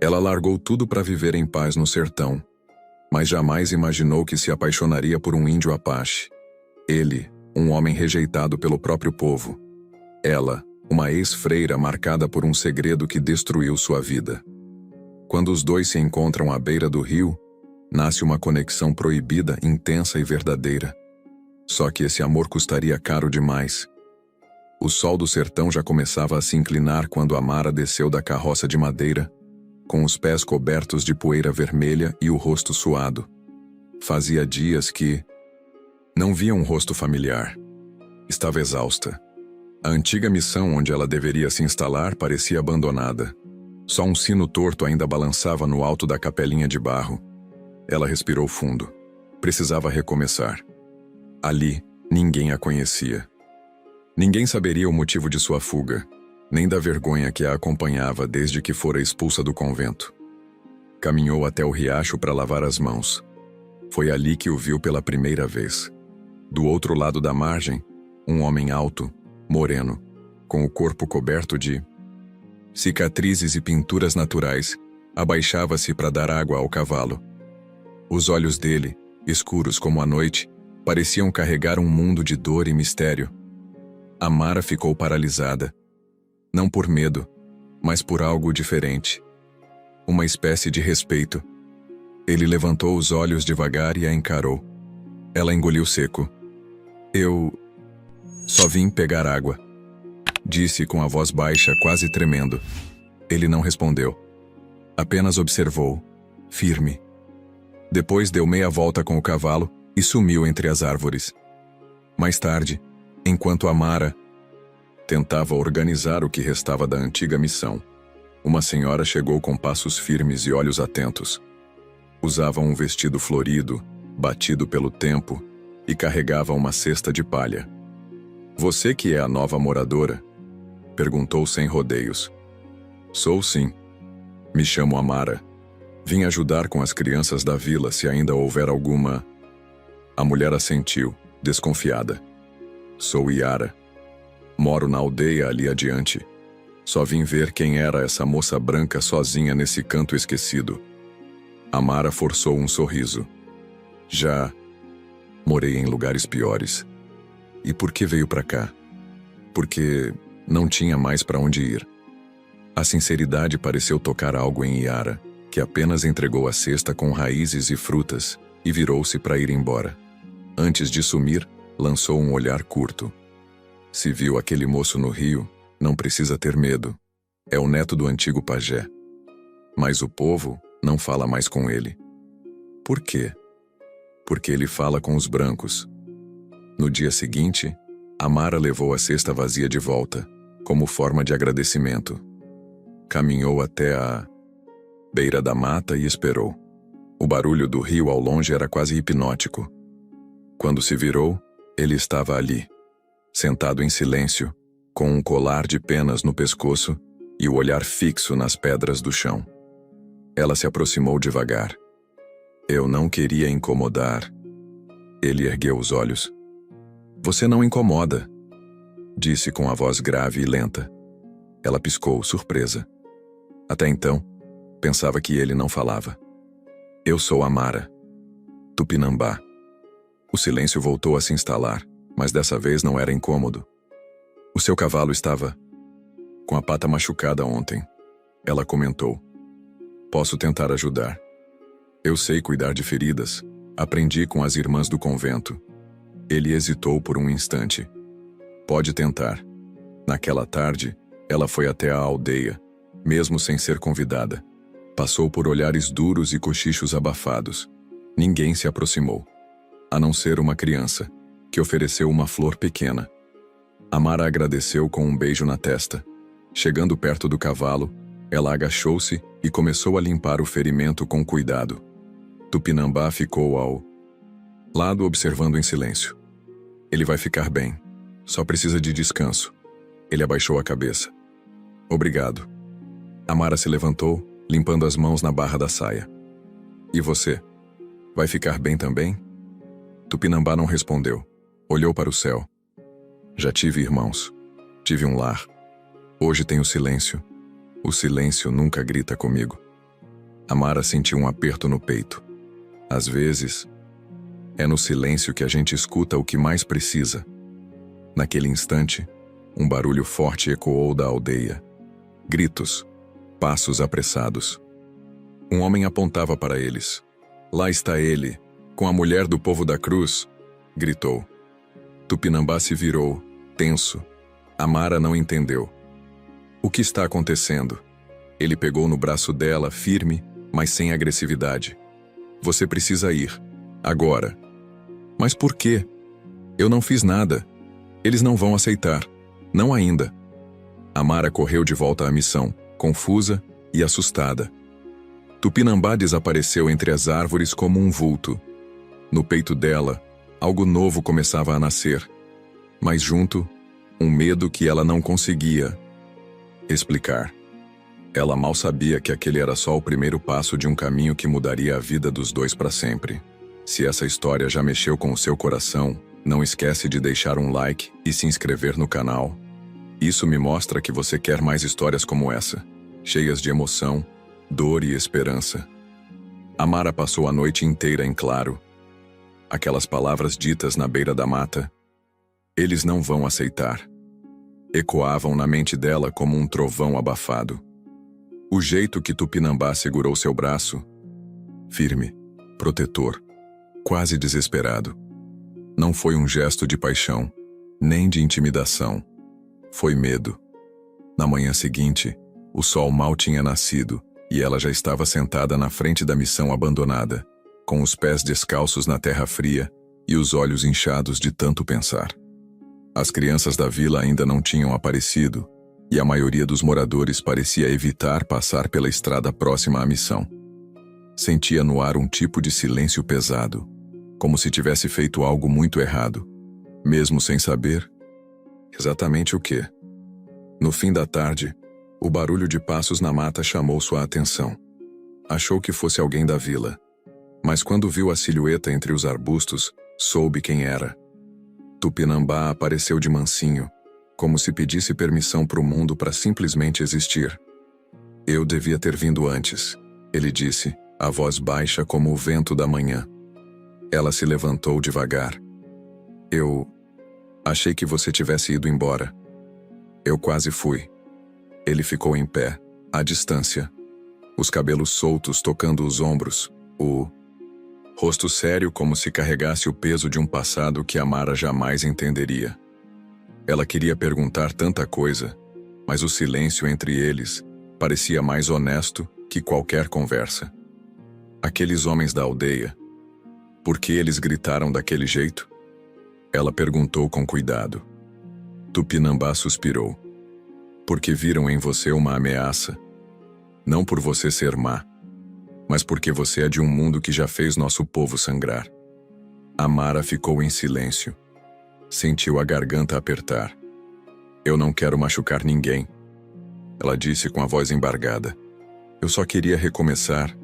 Ela largou tudo para viver em paz no sertão, mas jamais imaginou que se apaixonaria por um índio Apache. Ele, um homem rejeitado pelo próprio povo. Ela, uma ex-freira marcada por um segredo que destruiu sua vida. Quando os dois se encontram à beira do rio, nasce uma conexão proibida, intensa e verdadeira. Só que esse amor custaria caro demais. O sol do sertão já começava a se inclinar quando Amara desceu da carroça de madeira, com os pés cobertos de poeira vermelha e o rosto suado. Fazia dias que não via um rosto familiar. Estava exausta. A antiga missão onde ela deveria se instalar parecia abandonada. Só um sino torto ainda balançava no alto da capelinha de barro. Ela respirou fundo. Precisava recomeçar. Ali, ninguém a conhecia. Ninguém saberia o motivo de sua fuga, nem da vergonha que a acompanhava desde que fora expulsa do convento. Caminhou até o riacho para lavar as mãos. Foi ali que o viu pela primeira vez. Do outro lado da margem, um homem alto, moreno, com o corpo coberto de cicatrizes e pinturas naturais, abaixava-se para dar água ao cavalo. Os olhos dele, escuros como a noite, pareciam carregar um mundo de dor e mistério. Amara ficou paralisada. Não por medo, mas por algo diferente. Uma espécie de respeito. Ele levantou os olhos devagar e a encarou. Ela engoliu seco. Eu só vim pegar água, disse com a voz baixa, quase tremendo. Ele não respondeu. Apenas observou, firme. Depois deu meia volta com o cavalo e sumiu entre as árvores. Mais tarde, enquanto Amara tentava organizar o que restava da antiga missão, uma senhora chegou com passos firmes e olhos atentos. Usava um vestido florido, batido pelo tempo, e carregava uma cesta de palha. Você que é a nova moradora? Perguntou sem rodeios. Sou sim. Me chamo Amara. Vim ajudar com as crianças da vila se ainda houver alguma... A mulher assentiu, desconfiada. Sou Yara. Moro na aldeia ali adiante. Só vim ver quem era essa moça branca sozinha nesse canto esquecido. Amara forçou um sorriso. Já morei em lugares piores. E por que veio para cá? Porque não tinha mais para onde ir. A sinceridade pareceu tocar algo em Yara, que apenas entregou a cesta com raízes e frutas e virou-se para ir embora. Antes de sumir, lançou um olhar curto. Se viu aquele moço no rio, não precisa ter medo. É o neto do antigo pajé. Mas o povo não fala mais com ele. Por quê? Porque ele fala com os brancos. No dia seguinte, Amara levou a cesta vazia de volta, como forma de agradecimento. Caminhou até a beira da mata e esperou. O barulho do rio ao longe era quase hipnótico. Quando se virou, ele estava ali, sentado em silêncio, com um colar de penas no pescoço e o olhar fixo nas pedras do chão. Ela se aproximou devagar. Eu não queria incomodar. Ele ergueu os olhos. Você não incomoda, disse com a voz grave e lenta. Ela piscou, surpresa. Até então, pensava que ele não falava. Eu sou Amara. Tupinambá. O silêncio voltou a se instalar, mas dessa vez não era incômodo. O seu cavalo estava com a pata machucada ontem. Ela comentou. Posso tentar ajudar. Eu sei cuidar de feridas. Aprendi com as irmãs do convento. Ele hesitou por um instante. Pode tentar. Naquela tarde, ela foi até a aldeia, mesmo sem ser convidada. Passou por olhares duros e cochichos abafados. Ninguém se aproximou, a não ser uma criança, que ofereceu uma flor pequena. Amara agradeceu com um beijo na testa. Chegando perto do cavalo, ela agachou-se e começou a limpar o ferimento com cuidado. Tupinambá ficou ao lado observando em silêncio. Ele vai ficar bem. Só precisa de descanso. Ele abaixou a cabeça. Obrigado. Amara se levantou, limpando as mãos na barra da saia. E você? Vai ficar bem também? Tupinambá não respondeu. Olhou para o céu. Já tive irmãos. Tive um lar. Hoje tenho silêncio. O silêncio nunca grita comigo. Amara sentiu um aperto no peito. Às vezes, é no silêncio que a gente escuta o que mais precisa. Naquele instante, um barulho forte ecoou da aldeia. Gritos, passos apressados. Um homem apontava para eles. Lá está ele, com a mulher do povo da cruz, gritou. Tupinambá se virou, tenso. Amara não entendeu. O que está acontecendo? Ele pegou no braço dela, firme, mas sem agressividade. Você precisa ir. Agora. Mas por quê? Eu não fiz nada. Eles não vão aceitar. Não ainda. Amara correu de volta à missão, confusa e assustada. Tupinambá desapareceu entre as árvores como um vulto. No peito dela, algo novo começava a nascer. Mas junto, um medo que ela não conseguia explicar. Ela mal sabia que aquele era só o primeiro passo de um caminho que mudaria a vida dos dois para sempre. Se essa história já mexeu com o seu coração, não esquece de deixar um like e se inscrever no canal. Isso me mostra que você quer mais histórias como essa, cheias de emoção, dor e esperança. Amara passou a noite inteira em claro. Aquelas palavras ditas na beira da mata, eles não vão aceitar, ecoavam na mente dela como um trovão abafado. O jeito que Tupinambá segurou seu braço, firme, protetor, quase desesperado, não foi um gesto de paixão, nem de intimidação. Foi medo. Na manhã seguinte, o sol mal tinha nascido e ela já estava sentada na frente da missão abandonada, com os pés descalços na terra fria e os olhos inchados de tanto pensar. As crianças da vila ainda não tinham aparecido e a maioria dos moradores parecia evitar passar pela estrada próxima à missão. Sentia no ar um tipo de silêncio pesado, como se tivesse feito algo muito errado, mesmo sem saber exatamente o que. No fim da tarde, o barulho de passos na mata chamou sua atenção. Achou que fosse alguém da vila, mas quando viu a silhueta entre os arbustos, soube quem era. Tupinambá apareceu de mansinho, como se pedisse permissão para o mundo para simplesmente existir. Eu devia ter vindo antes, ele disse, a voz baixa como o vento da manhã. Ela se levantou devagar. Eu achei que você tivesse ido embora. Eu quase fui. Ele ficou em pé, à distância, os cabelos soltos tocando os ombros, o rosto sério como se carregasse o peso de um passado que Amara jamais entenderia. Ela queria perguntar tanta coisa, mas o silêncio entre eles parecia mais honesto que qualquer conversa. Aqueles homens da aldeia, por que eles gritaram daquele jeito? Ela perguntou com cuidado. Tupinambá suspirou. Porque viram em você uma ameaça. Não por você ser má, mas porque você é de um mundo que já fez nosso povo sangrar. Amara ficou em silêncio. Sentiu a garganta apertar. Eu não quero machucar ninguém, ela disse com a voz embargada. Eu só queria recomeçar.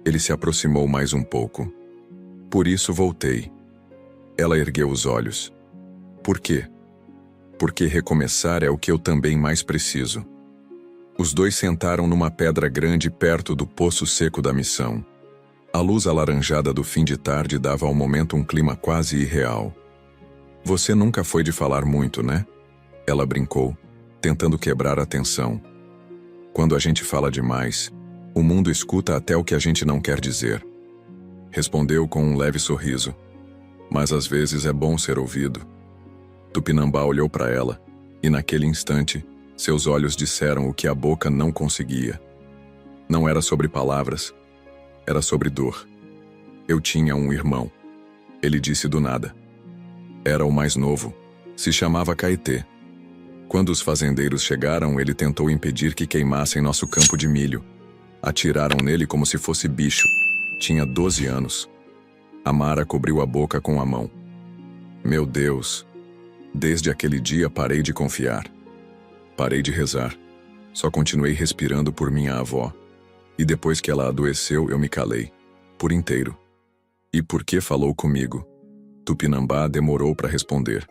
Ele se aproximou mais um pouco. Por isso voltei. Ela ergueu os olhos. Por quê? Porque recomeçar é o que eu também mais preciso. Os dois sentaram numa pedra grande perto do poço seco da missão. A luz alaranjada do fim de tarde dava ao momento um clima quase irreal. Você nunca foi de falar muito, né? Ela brincou, tentando quebrar a tensão. Quando a gente fala demais, o mundo escuta até o que a gente não quer dizer. Respondeu com um leve sorriso. Mas às vezes é bom ser ouvido. Tupinambá olhou para ela, e naquele instante, seus olhos disseram o que a boca não conseguia. Não era sobre palavras, era sobre dor. Eu tinha um irmão. Ele disse do nada. Era o mais novo. Se chamava Caetê. Quando os fazendeiros chegaram, ele tentou impedir que queimassem nosso campo de milho. Atiraram nele como se fosse bicho. Tinha 12 anos. Amara cobriu a boca com a mão. Meu Deus! Desde aquele dia parei de confiar. Parei de rezar. Só continuei respirando por minha avó. E depois que ela adoeceu, eu me calei. Por inteiro. E por que falou comigo? Tupinambá demorou para responder.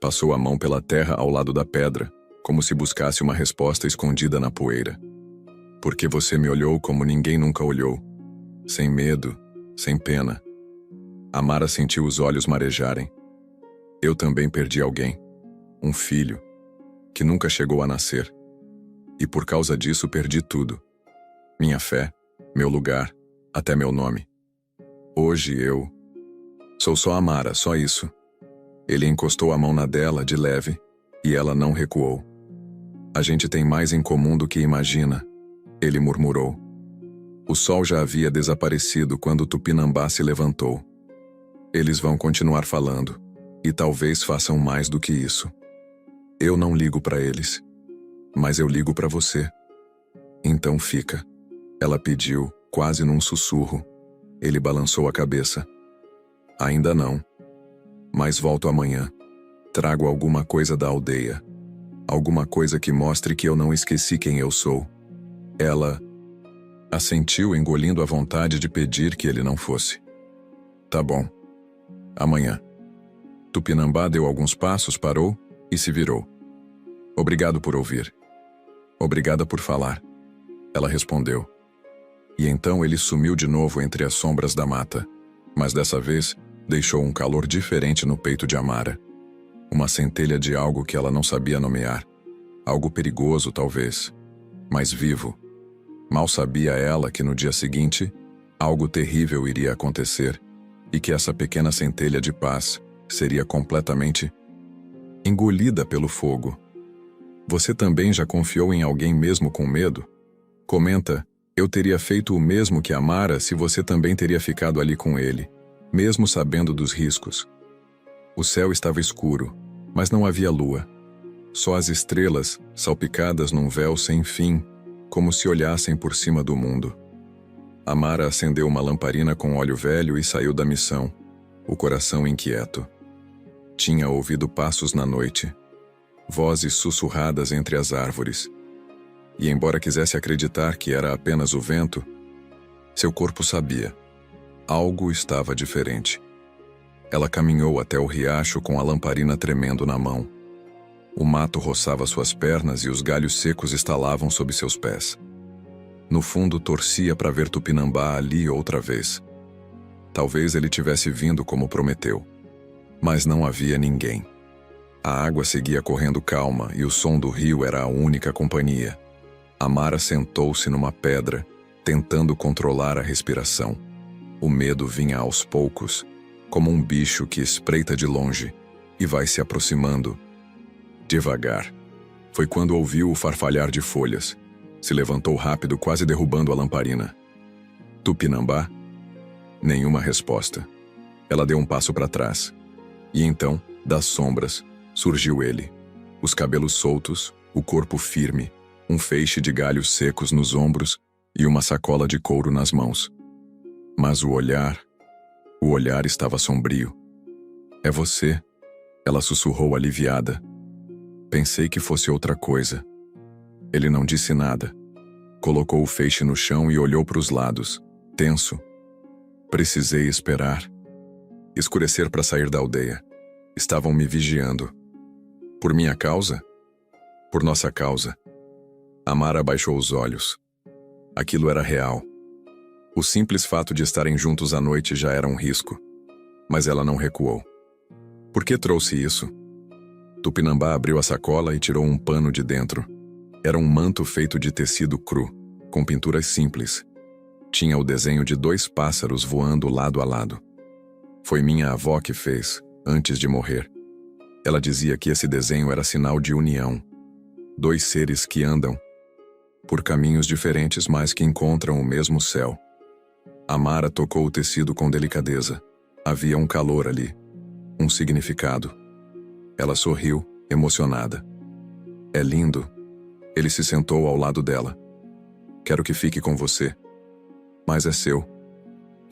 Passou a mão pela terra ao lado da pedra, como se buscasse uma resposta escondida na poeira. Porque você me olhou como ninguém nunca olhou. Sem medo, sem pena. Amara sentiu os olhos marejarem. Eu também perdi alguém. Um filho. Que nunca chegou a nascer. E por causa disso perdi tudo. Minha fé, meu lugar, até meu nome. Hoje eu... sou só Amara, só isso. Ele encostou a mão na dela, de leve, e ela não recuou. A gente tem mais em comum do que imagina, ele murmurou. O sol já havia desaparecido quando Tupinambá se levantou. Eles vão continuar falando, e talvez façam mais do que isso. Eu não ligo para eles, mas eu ligo para você. Então fica. Ela pediu, quase num sussurro. Ele balançou a cabeça. Ainda não. Mas volto amanhã. Trago alguma coisa da aldeia. Alguma coisa que mostre que eu não esqueci quem eu sou. Ela assentiu, engolindo a vontade de pedir que ele não fosse. Tá bom. Amanhã. Tupinambá deu alguns passos, parou e se virou. Obrigado por ouvir. Obrigada por falar. Ela respondeu. E então ele sumiu de novo entre as sombras da mata. Mas dessa vez, deixou um calor diferente no peito de Amara. Uma centelha de algo que ela não sabia nomear. Algo perigoso, talvez. Mas vivo. Mal sabia ela que no dia seguinte, algo terrível iria acontecer e que essa pequena centelha de paz seria completamente engolida pelo fogo. Você também já confiou em alguém mesmo com medo? Comenta, eu teria feito o mesmo que Amara se você também teria ficado ali com ele, mesmo sabendo dos riscos. O céu estava escuro, mas não havia lua. Só as estrelas, salpicadas num véu sem fim, como se olhassem por cima do mundo. Amara acendeu uma lamparina com óleo velho e saiu da missão, o coração inquieto. Tinha ouvido passos na noite, vozes sussurradas entre as árvores. E embora quisesse acreditar que era apenas o vento, seu corpo sabia. Algo estava diferente. Ela caminhou até o riacho com a lamparina tremendo na mão. O mato roçava suas pernas e os galhos secos estalavam sob seus pés. No fundo, torcia para ver Tupinambá ali outra vez. Talvez ele tivesse vindo como prometeu. Mas não havia ninguém. A água seguia correndo calma e o som do rio era a única companhia. Amara sentou-se numa pedra, tentando controlar a respiração. O medo vinha aos poucos, como um bicho que espreita de longe e vai se aproximando. Devagar. Foi quando ouviu o farfalhar de folhas. Se levantou rápido, quase derrubando a lamparina. Tupinambá? Nenhuma resposta. Ela deu um passo para trás. E então, das sombras, surgiu ele. Os cabelos soltos, o corpo firme, um feixe de galhos secos nos ombros e uma sacola de couro nas mãos. Mas o olhar estava sombrio. É você, ela sussurrou aliviada. Pensei que fosse outra coisa. Ele não disse nada. Colocou o feixe no chão e olhou para os lados, tenso. Precisei esperar. Escurecer para sair da aldeia. Estavam me vigiando. Por minha causa? Por nossa causa. Amara baixou os olhos. Aquilo era real. O simples fato de estarem juntos à noite já era um risco. Mas ela não recuou. Por que trouxe isso? Tupinambá abriu a sacola e tirou um pano de dentro. Era um manto feito de tecido cru, com pinturas simples. Tinha o desenho de 2 pássaros voando lado a lado. Foi minha avó que fez, antes de morrer. Ela dizia que esse desenho era sinal de união. 2 seres que andam por caminhos diferentes, mas que encontram o mesmo céu. Amara tocou o tecido com delicadeza. Havia um calor ali, um significado. Ela sorriu, emocionada. É lindo. Ele se sentou ao lado dela. Quero que fique com você. Mas é seu.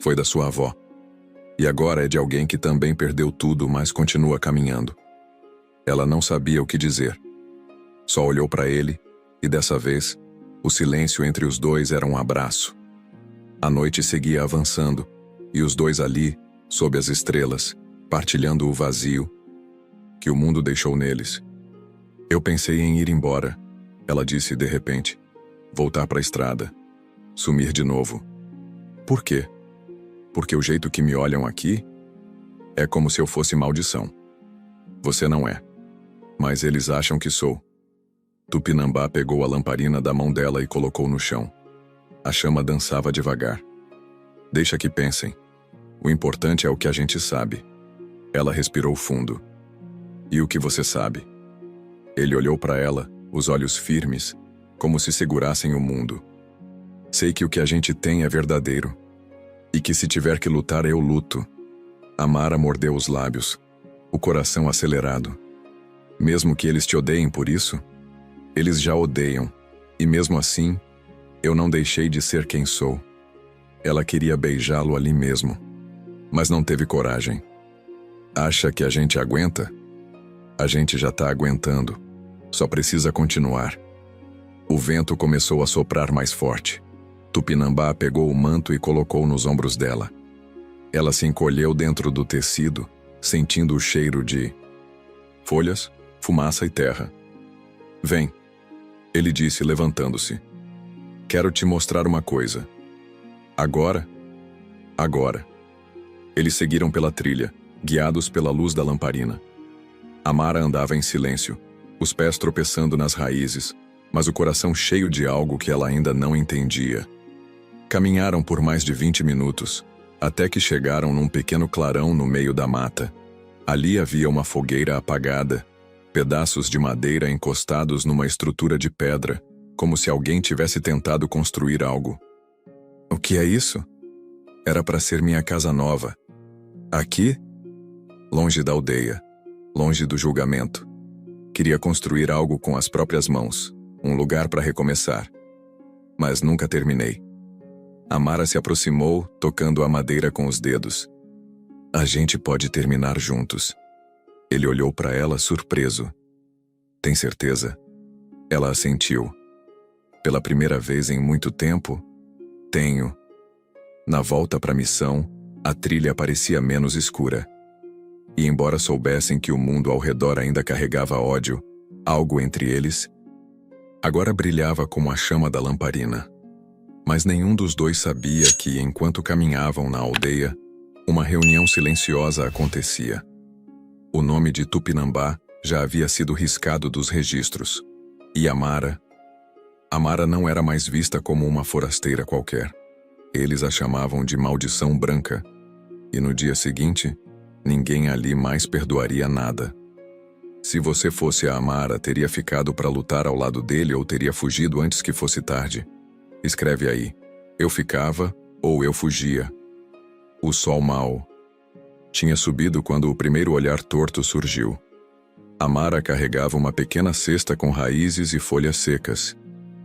Foi da sua avó. E agora é de alguém que também perdeu tudo, mas continua caminhando. Ela não sabia o que dizer. Só olhou para ele, e dessa vez, o silêncio entre os dois era um abraço. A noite seguia avançando, e os dois ali, sob as estrelas, partilhando o vazio que o mundo deixou neles. Eu pensei em ir embora, ela disse de repente. voltar para a estrada, sumir de novo. Por quê? Porque o jeito que me olham aqui é como se eu fosse maldição. Você não é. Mas eles acham que sou. Tupinambá pegou a lamparina da mão dela e colocou no chão. A chama dançava devagar. Deixa que pensem. O importante é o que a gente sabe. Ela respirou fundo. E o que você sabe? Ele olhou para ela, os olhos firmes, como se segurassem o mundo. Sei que o que a gente tem é verdadeiro. E que se tiver que lutar, eu luto. Amara mordeu os lábios, o coração acelerado. Mesmo que eles te odeiem por isso, eles já odeiam. E mesmo assim, eu não deixei de ser quem sou. Ela queria beijá-lo ali mesmo, mas não teve coragem. Acha que a gente aguenta? A gente já tá aguentando. Só precisa continuar. O vento começou a soprar mais forte. Tupinambá pegou o manto e colocou nos ombros dela. Ela se encolheu dentro do tecido, sentindo o cheiro de folhas, fumaça e terra. Vem, ele disse levantando-se. Quero te mostrar uma coisa. Agora? Agora. Eles seguiram pela trilha, guiados pela luz da lamparina. Amara andava em silêncio, os pés tropeçando nas raízes, mas o coração cheio de algo que ela ainda não entendia. Caminharam por mais de 20 minutos, até que chegaram num pequeno clarão no meio da mata. Ali havia uma fogueira apagada, pedaços de madeira encostados numa estrutura de pedra, como se alguém tivesse tentado construir algo. O que é isso? Era para ser minha casa nova. Aqui? Longe da aldeia, longe do julgamento. Queria construir algo com as próprias mãos, um lugar para recomeçar. Mas nunca terminei. Amara se aproximou, tocando a madeira com os dedos. A gente pode terminar juntos. Ele olhou para ela surpreso. Tem certeza? Ela assentiu. Pela primeira vez em muito tempo, tenho. Na volta para a missão, a trilha parecia menos escura. E embora soubessem que o mundo ao redor ainda carregava ódio, algo entre eles, agora brilhava como a chama da lamparina. Mas nenhum dos dois sabia que, enquanto caminhavam na aldeia, uma reunião silenciosa acontecia. O nome de Tupinambá já havia sido riscado dos registros. E Amara não era mais vista como uma forasteira qualquer. Eles a chamavam de Maldição Branca. E no dia seguinte, ninguém ali mais perdoaria nada. Se você fosse a Amara, teria ficado para lutar ao lado dele ou teria fugido antes que fosse tarde? Escreve aí. Eu ficava ou eu fugia. O sol mau tinha subido quando o primeiro olhar torto surgiu. Amara carregava uma pequena cesta com raízes e folhas secas.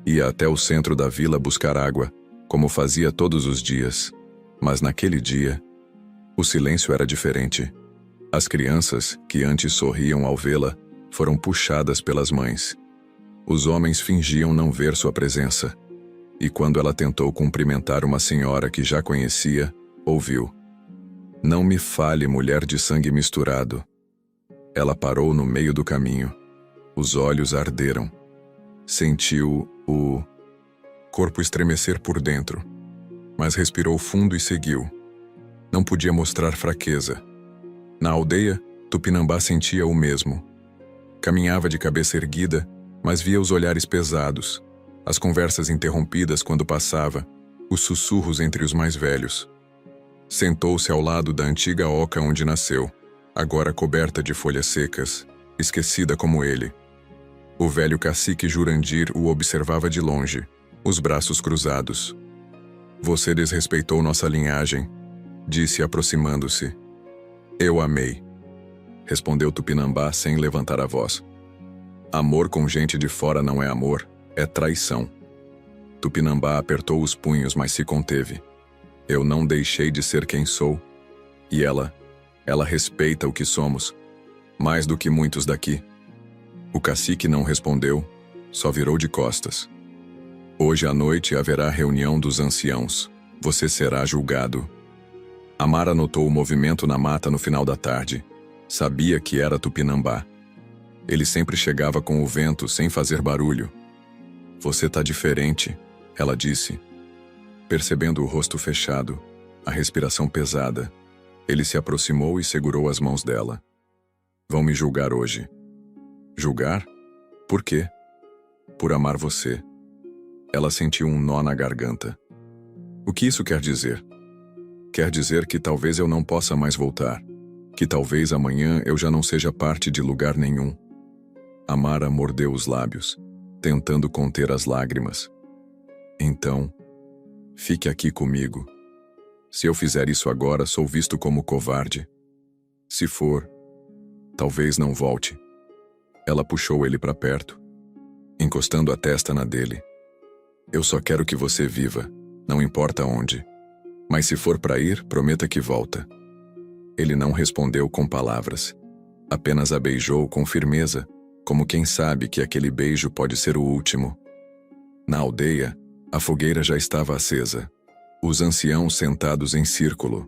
Ia até o centro da vila buscar água, como fazia todos os dias. Mas naquele dia, o silêncio era diferente. As crianças, que antes sorriam ao vê-la, foram puxadas pelas mães. Os homens fingiam não ver sua presença. E quando ela tentou cumprimentar uma senhora que já conhecia, ouviu: Não me fale, mulher de sangue misturado. Ela parou no meio do caminho. Os olhos arderam. Sentiu o corpo estremecer por dentro, mas respirou fundo e seguiu. Não podia mostrar fraqueza. Na aldeia, Tupinambá sentia o mesmo. Caminhava de cabeça erguida, mas via os olhares pesados, as conversas interrompidas quando passava, os sussurros entre os mais velhos. Sentou-se ao lado da antiga oca onde nasceu, agora coberta de folhas secas, esquecida como ele. O velho cacique Jurandir o observava de longe, os braços cruzados. Você desrespeitou nossa linhagem, disse aproximando-se. Eu amei, respondeu Tupinambá sem levantar a voz. Amor com gente de fora não é amor, é traição. Tupinambá apertou os punhos, mas se conteve. Eu não deixei de ser quem sou. E ela respeita o que somos, mais do que muitos daqui. O cacique não respondeu, só virou de costas. Hoje à noite haverá reunião dos anciãos. Você será julgado. Amara notou o movimento na mata no final da tarde. Sabia que era Tupinambá. Ele sempre chegava com o vento sem fazer barulho. Você tá diferente, ela disse. Percebendo o rosto fechado, a respiração pesada, ele se aproximou e segurou as mãos dela. Vão me julgar hoje. Julgar? Por quê? Por amar você. Ela sentiu um nó na garganta. O que isso quer dizer? Quer dizer que talvez eu não possa mais voltar. Que talvez amanhã eu já não seja parte de lugar nenhum. Amara mordeu os lábios, tentando conter as lágrimas. Então, fique aqui comigo. Se eu fizer isso agora, sou visto como covarde. Se for, talvez não volte. Ela puxou ele para perto, encostando a testa na dele. Eu só quero que você viva, não importa onde. Mas se for para ir, prometa que volta. Ele não respondeu com palavras. Apenas a beijou com firmeza, como quem sabe que aquele beijo pode ser o último. Na aldeia, a fogueira já estava acesa. Os anciãos sentados em círculo.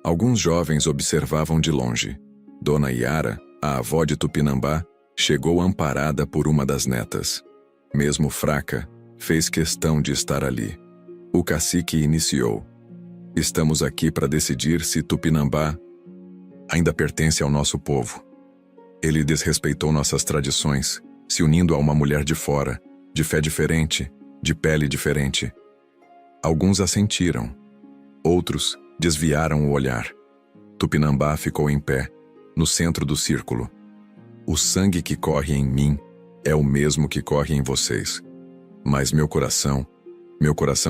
Alguns jovens observavam de longe. Dona Yara, a avó de Tupinambá, chegou amparada por uma das netas. Mesmo fraca, fez questão de estar ali. O cacique iniciou. Estamos aqui para decidir se Tupinambá ainda pertence ao nosso povo. Ele desrespeitou nossas tradições, se unindo a uma mulher de fora, de fé diferente, de pele diferente. Alguns assentiram. Outros desviaram o olhar. Tupinambá ficou em pé, no centro do círculo. O sangue que corre em mim é o mesmo que corre em vocês. Mas meu coração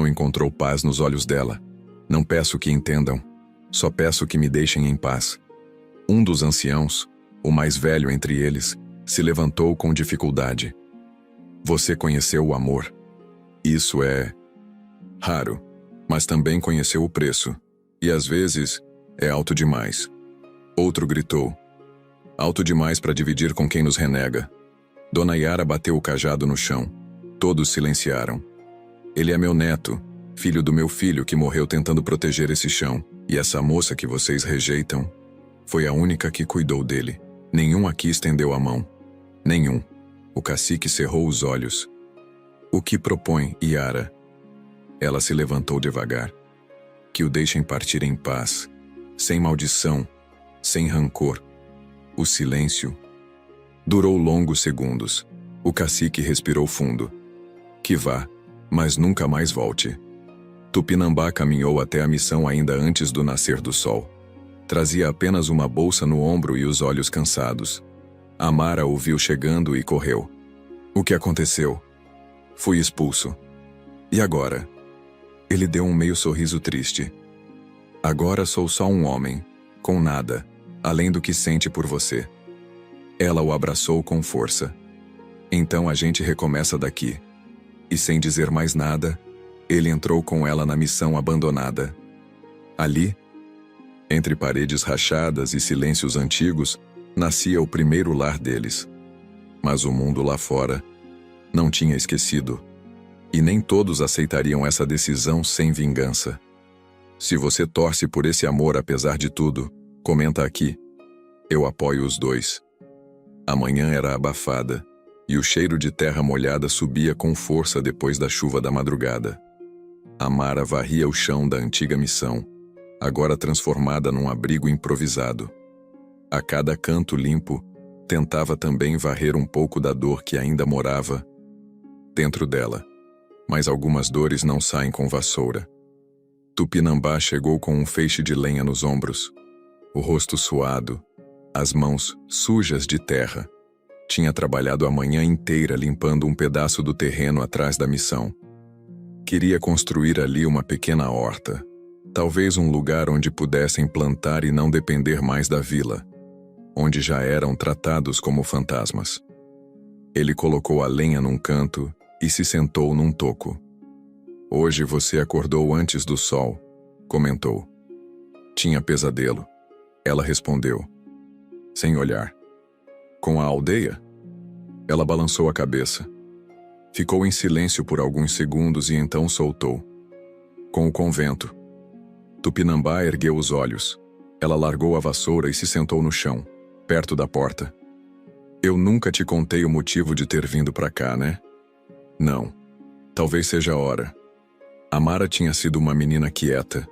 encontrou paz nos olhos dela. Não peço que entendam, só peço que me deixem em paz. Um dos anciãos, o mais velho entre eles, se levantou com dificuldade. Você conheceu o amor. Isso é raro, mas também conheceu o preço. E às vezes é alto demais. Outro gritou. Alto demais para dividir com quem nos renega. Dona Yara bateu o cajado no chão. Todos silenciaram. Ele é meu neto, filho do meu filho que morreu tentando proteger esse chão. E essa moça que vocês rejeitam foi a única que cuidou dele. Nenhum aqui estendeu a mão. Nenhum. O cacique cerrou os olhos. O que propõe, Yara? Ela se levantou devagar. Que o deixem partir em paz, sem maldição, sem rancor. O silêncio durou longos segundos. O cacique respirou fundo. Que vá, mas nunca mais volte. Tupinambá caminhou até a missão ainda antes do nascer do sol. Trazia apenas uma bolsa no ombro e os olhos cansados. Amara o viu chegando e correu. O que aconteceu? Fui expulso. E agora? Ele deu um meio sorriso triste. Agora sou só um homem, com nada, além do que sente por você. Ela o abraçou com força. Então a gente recomeça daqui. E sem dizer mais nada, ele entrou com ela na missão abandonada. Ali, entre paredes rachadas e silêncios antigos, nascia o primeiro lar deles. Mas o mundo lá fora não tinha esquecido. E nem todos aceitariam essa decisão sem vingança. Se você torce por esse amor apesar de tudo, comenta aqui. Eu apoio os dois. A manhã era abafada, e o cheiro de terra molhada subia com força depois da chuva da madrugada. Amara varria o chão da antiga missão, agora transformada num abrigo improvisado. A cada canto limpo, tentava também varrer um pouco da dor que ainda morava dentro dela. Mas algumas dores não saem com vassoura. Tupinambá chegou com um feixe de lenha nos ombros, o rosto suado, as mãos sujas de terra. Tinha trabalhado a manhã inteira limpando um pedaço do terreno atrás da missão. Queria construir ali uma pequena horta, talvez um lugar onde pudessem plantar e não depender mais da vila, onde já eram tratados como fantasmas. Ele colocou a lenha num canto e se sentou num toco. Hoje você acordou antes do sol, comentou. Tinha pesadelo. Ela respondeu, sem olhar. Com a aldeia? Ela balançou a cabeça. Ficou em silêncio por alguns segundos e então soltou. Com o convento. Tupinambá ergueu os olhos. Ela largou a vassoura e se sentou no chão, perto da porta. Eu nunca te contei o motivo de ter vindo pra cá, né? Não. Talvez seja a hora. Amara tinha sido uma menina quieta,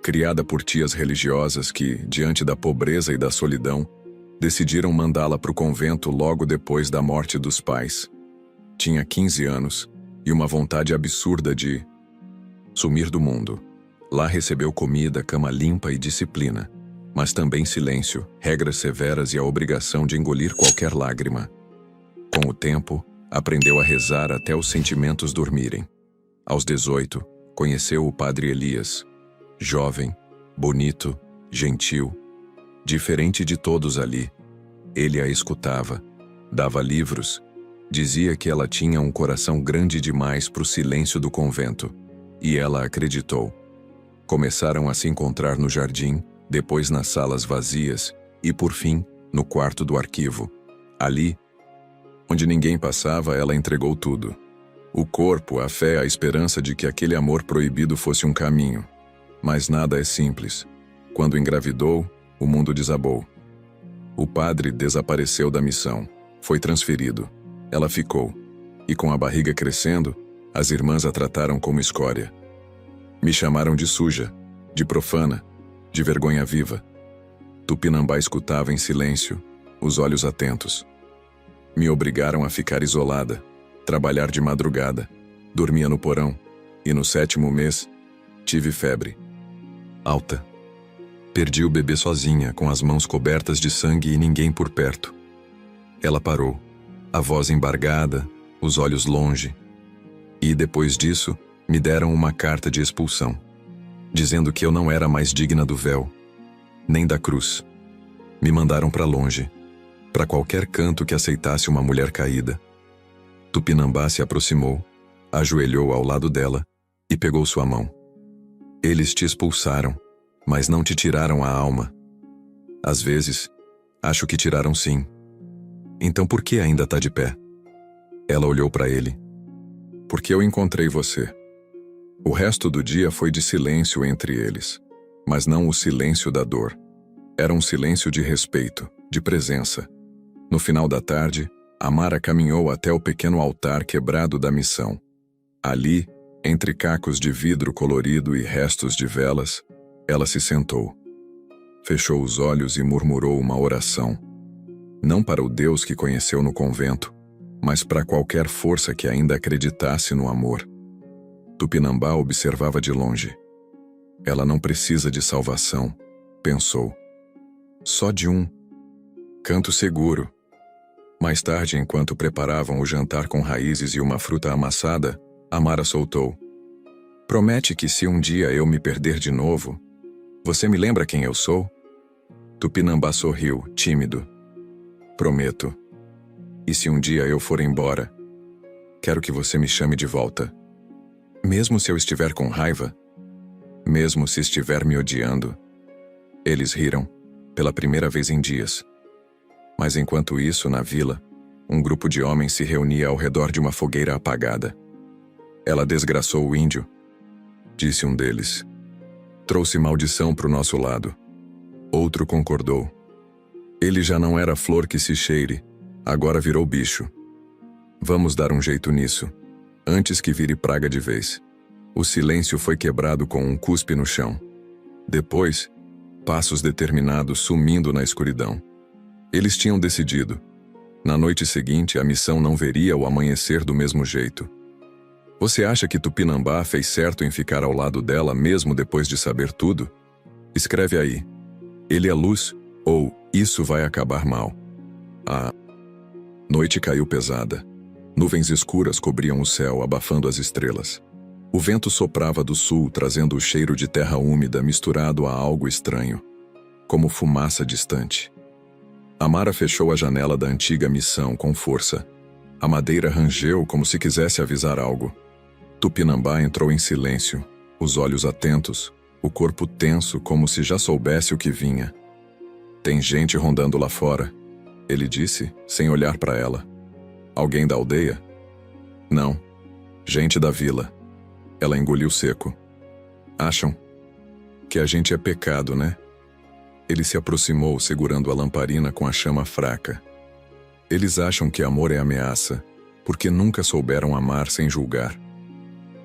criada por tias religiosas que, diante da pobreza e da solidão, decidiram mandá-la para o convento logo depois da morte dos pais. Tinha 15 anos e uma vontade absurda de sumir do mundo. Lá recebeu comida, cama limpa e disciplina, mas também silêncio, regras severas e a obrigação de engolir qualquer lágrima. Com o tempo, aprendeu a rezar até os sentimentos dormirem. Aos 18, conheceu o padre Elias, jovem, bonito, gentil, diferente de todos ali. Ele a escutava, dava livros, dizia que ela tinha um coração grande demais para o silêncio do convento, e ela acreditou. Começaram a se encontrar no jardim, depois nas salas vazias e, por fim, no quarto do arquivo. Ali, onde ninguém passava, ela entregou tudo. O corpo, a fé, a esperança de que aquele amor proibido fosse um caminho. Mas nada é simples. Quando engravidou, o mundo desabou. O padre desapareceu da missão. Foi transferido. Ela ficou. E com a barriga crescendo, as irmãs a trataram como escória. Me chamaram de suja, de profana, de vergonha viva. Tupinambá escutava em silêncio, os olhos atentos. Me obrigaram a ficar isolada, trabalhar de madrugada, dormia no porão, e no 7º mês, tive febre. Alta. Perdi o bebê sozinha, com as mãos cobertas de sangue e ninguém por perto. Ela parou, a voz embargada, os olhos longe. E depois disso, me deram uma carta de expulsão, dizendo que eu não era mais digna do véu, nem da cruz. Me mandaram para longe, para qualquer canto que aceitasse uma mulher caída. Tupinambá se aproximou, ajoelhou ao lado dela e pegou sua mão. Eles te expulsaram, mas não te tiraram a alma. Às vezes, acho que tiraram sim. Então por que ainda está de pé? Ela olhou para ele. Porque eu encontrei você. O resto do dia foi de silêncio entre eles, mas não o silêncio da dor. Era um silêncio de respeito, de presença. No final da tarde, Amara caminhou até o pequeno altar quebrado da missão. Ali, entre cacos de vidro colorido e restos de velas, ela se sentou. Fechou os olhos e murmurou uma oração. Não para o Deus que conheceu no convento, mas para qualquer força que ainda acreditasse no amor. Tupinambá observava de longe. Ela não precisa de salvação, pensou. Só de um canto seguro. Mais tarde, enquanto preparavam o jantar com raízes e uma fruta amassada, Amara soltou. Promete que se um dia eu me perder de novo, você me lembra quem eu sou? Tupinambá sorriu, tímido. Prometo. E se um dia eu for embora, quero que você me chame de volta. Mesmo se eu estiver com raiva, mesmo se estiver me odiando. Eles riram, pela primeira vez em dias. Mas enquanto isso, na vila, um grupo de homens se reunia ao redor de uma fogueira apagada. Ela desgraçou o índio, disse um deles. Trouxe maldição para o nosso lado. Outro concordou. Ele já não era flor que se cheire, agora virou bicho. Vamos dar um jeito nisso, antes que vire praga de vez. O silêncio foi quebrado com um cuspe no chão. Depois, passos determinados sumindo na escuridão. Eles tinham decidido. Na noite seguinte, a missão não veria o amanhecer do mesmo jeito. Você acha que Tupinambá fez certo em ficar ao lado dela mesmo depois de saber tudo? Escreve aí. Ele é luz, ou isso vai acabar mal. A noite caiu pesada. Nuvens escuras cobriam o céu, abafando as estrelas. O vento soprava do sul, trazendo o cheiro de terra úmida misturado a algo estranho, como fumaça distante. Amara fechou a janela da antiga missão com força. A madeira rangeu como se quisesse avisar algo. Tupinambá entrou em silêncio, os olhos atentos, o corpo tenso como se já soubesse o que vinha. Tem gente rondando lá fora, ele disse, sem olhar para ela. Alguém da aldeia? Não. Gente da vila. Ela engoliu seco. Acham que a gente é pecado, né? Ele se aproximou, segurando a lamparina com a chama fraca. Eles acham que amor é ameaça, porque nunca souberam amar sem julgar.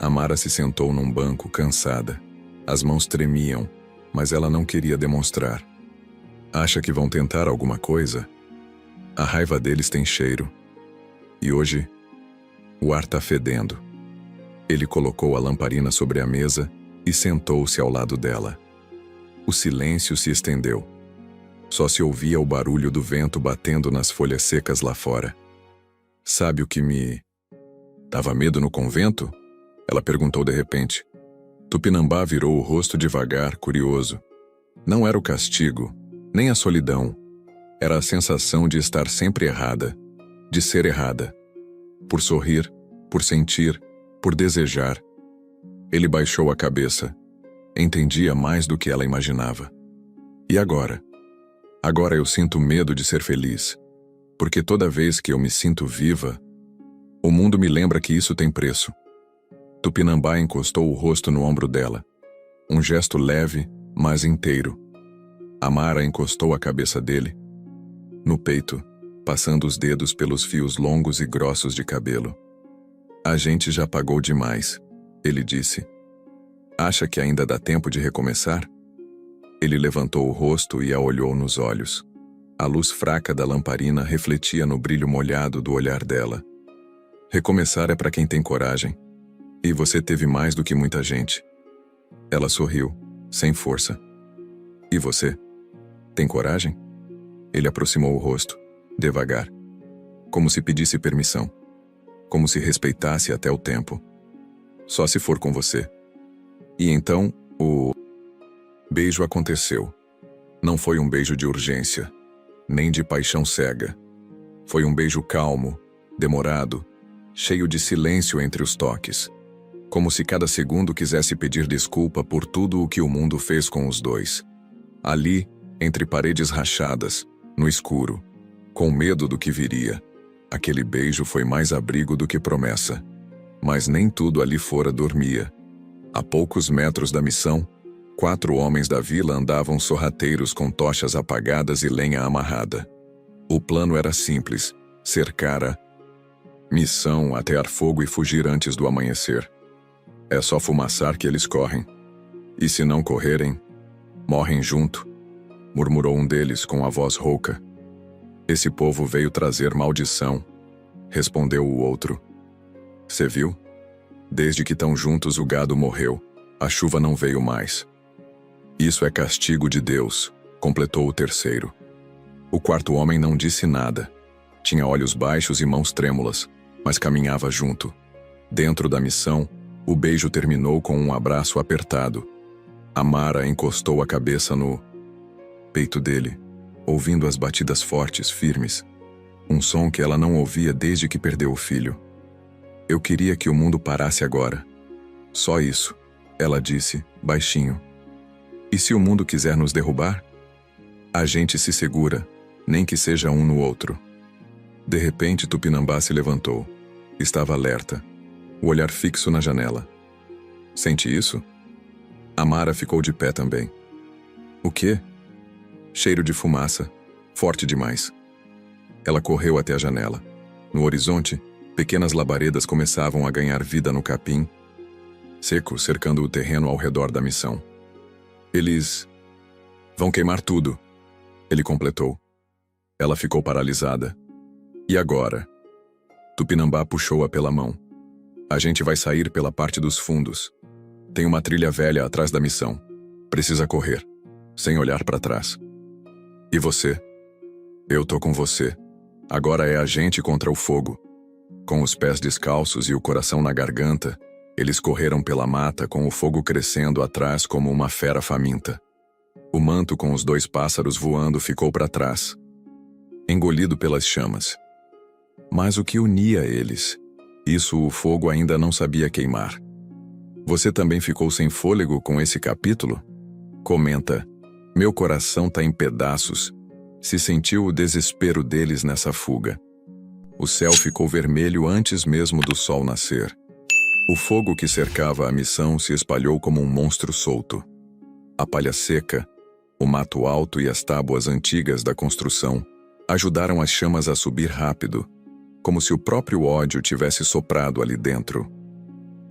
Amara se sentou num banco, cansada. As mãos tremiam, mas ela não queria demonstrar. Acha que vão tentar alguma coisa? A raiva deles tem cheiro. E hoje, o ar tá fedendo. Ele colocou a lamparina sobre a mesa e sentou-se ao lado dela. O silêncio se estendeu. Só se ouvia o barulho do vento batendo nas folhas secas lá fora. Sabe o que me dava medo no convento? Ela perguntou de repente. Tupinambá virou o rosto devagar, curioso. Não era o castigo, nem a solidão. Era a sensação de estar sempre errada, de ser errada. Por sorrir, por sentir, por desejar. Ele baixou a cabeça. Entendia mais do que ela imaginava. E agora? Agora eu sinto medo de ser feliz. Porque toda vez que eu me sinto viva, o mundo me lembra que isso tem preço. Tupinambá encostou o rosto no ombro dela. Um gesto leve, mas inteiro. Amara encostou a cabeça dele no peito, passando os dedos pelos fios longos e grossos de cabelo. A gente já pagou demais, ele disse. Acha que ainda dá tempo de recomeçar? Ele levantou o rosto e a olhou nos olhos. A luz fraca da lamparina refletia no brilho molhado do olhar dela. Recomeçar é para quem tem coragem. E você teve mais do que muita gente. Ela sorriu, sem força. E você? Tem coragem? Ele aproximou o rosto, devagar. Como se pedisse permissão. Como se respeitasse até o tempo. Só se for com você. E então, o beijo aconteceu. Não foi um beijo de urgência, nem de paixão cega. Foi um beijo calmo, demorado, cheio de silêncio entre os toques. Como se cada segundo quisesse pedir desculpa por tudo o que o mundo fez com os dois. Ali, entre paredes rachadas, no escuro, com medo do que viria, aquele beijo foi mais abrigo do que promessa. Mas nem tudo ali fora dormia. A poucos metros da missão, 4 homens da vila andavam sorrateiros com tochas apagadas e lenha amarrada. O plano era simples: cercar a missão, atear fogo e fugir antes do amanhecer. É só fumaçar que eles correm. E se não correrem, morrem junto, murmurou um deles com a voz rouca. Esse povo veio trazer maldição, respondeu o outro. Cê viu? Desde que tão juntos o gado morreu, a chuva não veio mais. Isso é castigo de Deus, completou o terceiro. O quarto homem não disse nada. Tinha olhos baixos e mãos trêmulas, mas caminhava junto. Dentro da missão, o beijo terminou com um abraço apertado. Amara encostou a cabeça no peito dele, ouvindo as batidas fortes, firmes. Um som que ela não ouvia desde que perdeu o filho. Eu queria que o mundo parasse agora. Só isso, ela disse, baixinho. E se o mundo quiser nos derrubar? A gente se segura, nem que seja um no outro. De repente, Tupinambá se levantou. Estava alerta, o olhar fixo na janela. Sente isso? Amara ficou de pé também. O quê? Cheiro de fumaça, forte demais. Ela correu até a janela. No horizonte, pequenas labaredas começavam a ganhar vida no capim seco, cercando o terreno ao redor da missão. Eles vão queimar tudo, ele completou. Ela ficou paralisada. E agora? Tupinambá puxou-a pela mão. A gente vai sair pela parte dos fundos. Tem uma trilha velha atrás da missão. Precisa correr, sem olhar para trás. E você? Eu tô com você. Agora é a gente contra o fogo. Com os pés descalços e o coração na garganta, eles correram pela mata com o fogo crescendo atrás como uma fera faminta. O manto com os 2 pássaros voando ficou para trás, engolido pelas chamas. Mas o que unia eles? Isso o fogo ainda não sabia queimar. Você também ficou sem fôlego com esse capítulo? Comenta. Meu coração tá em pedaços. Se sentiu o desespero deles nessa fuga. O céu ficou vermelho antes mesmo do sol nascer. O fogo que cercava a missão se espalhou como um monstro solto. A palha seca, o mato alto e as tábuas antigas da construção ajudaram as chamas a subir rápido, como se o próprio ódio tivesse soprado ali dentro.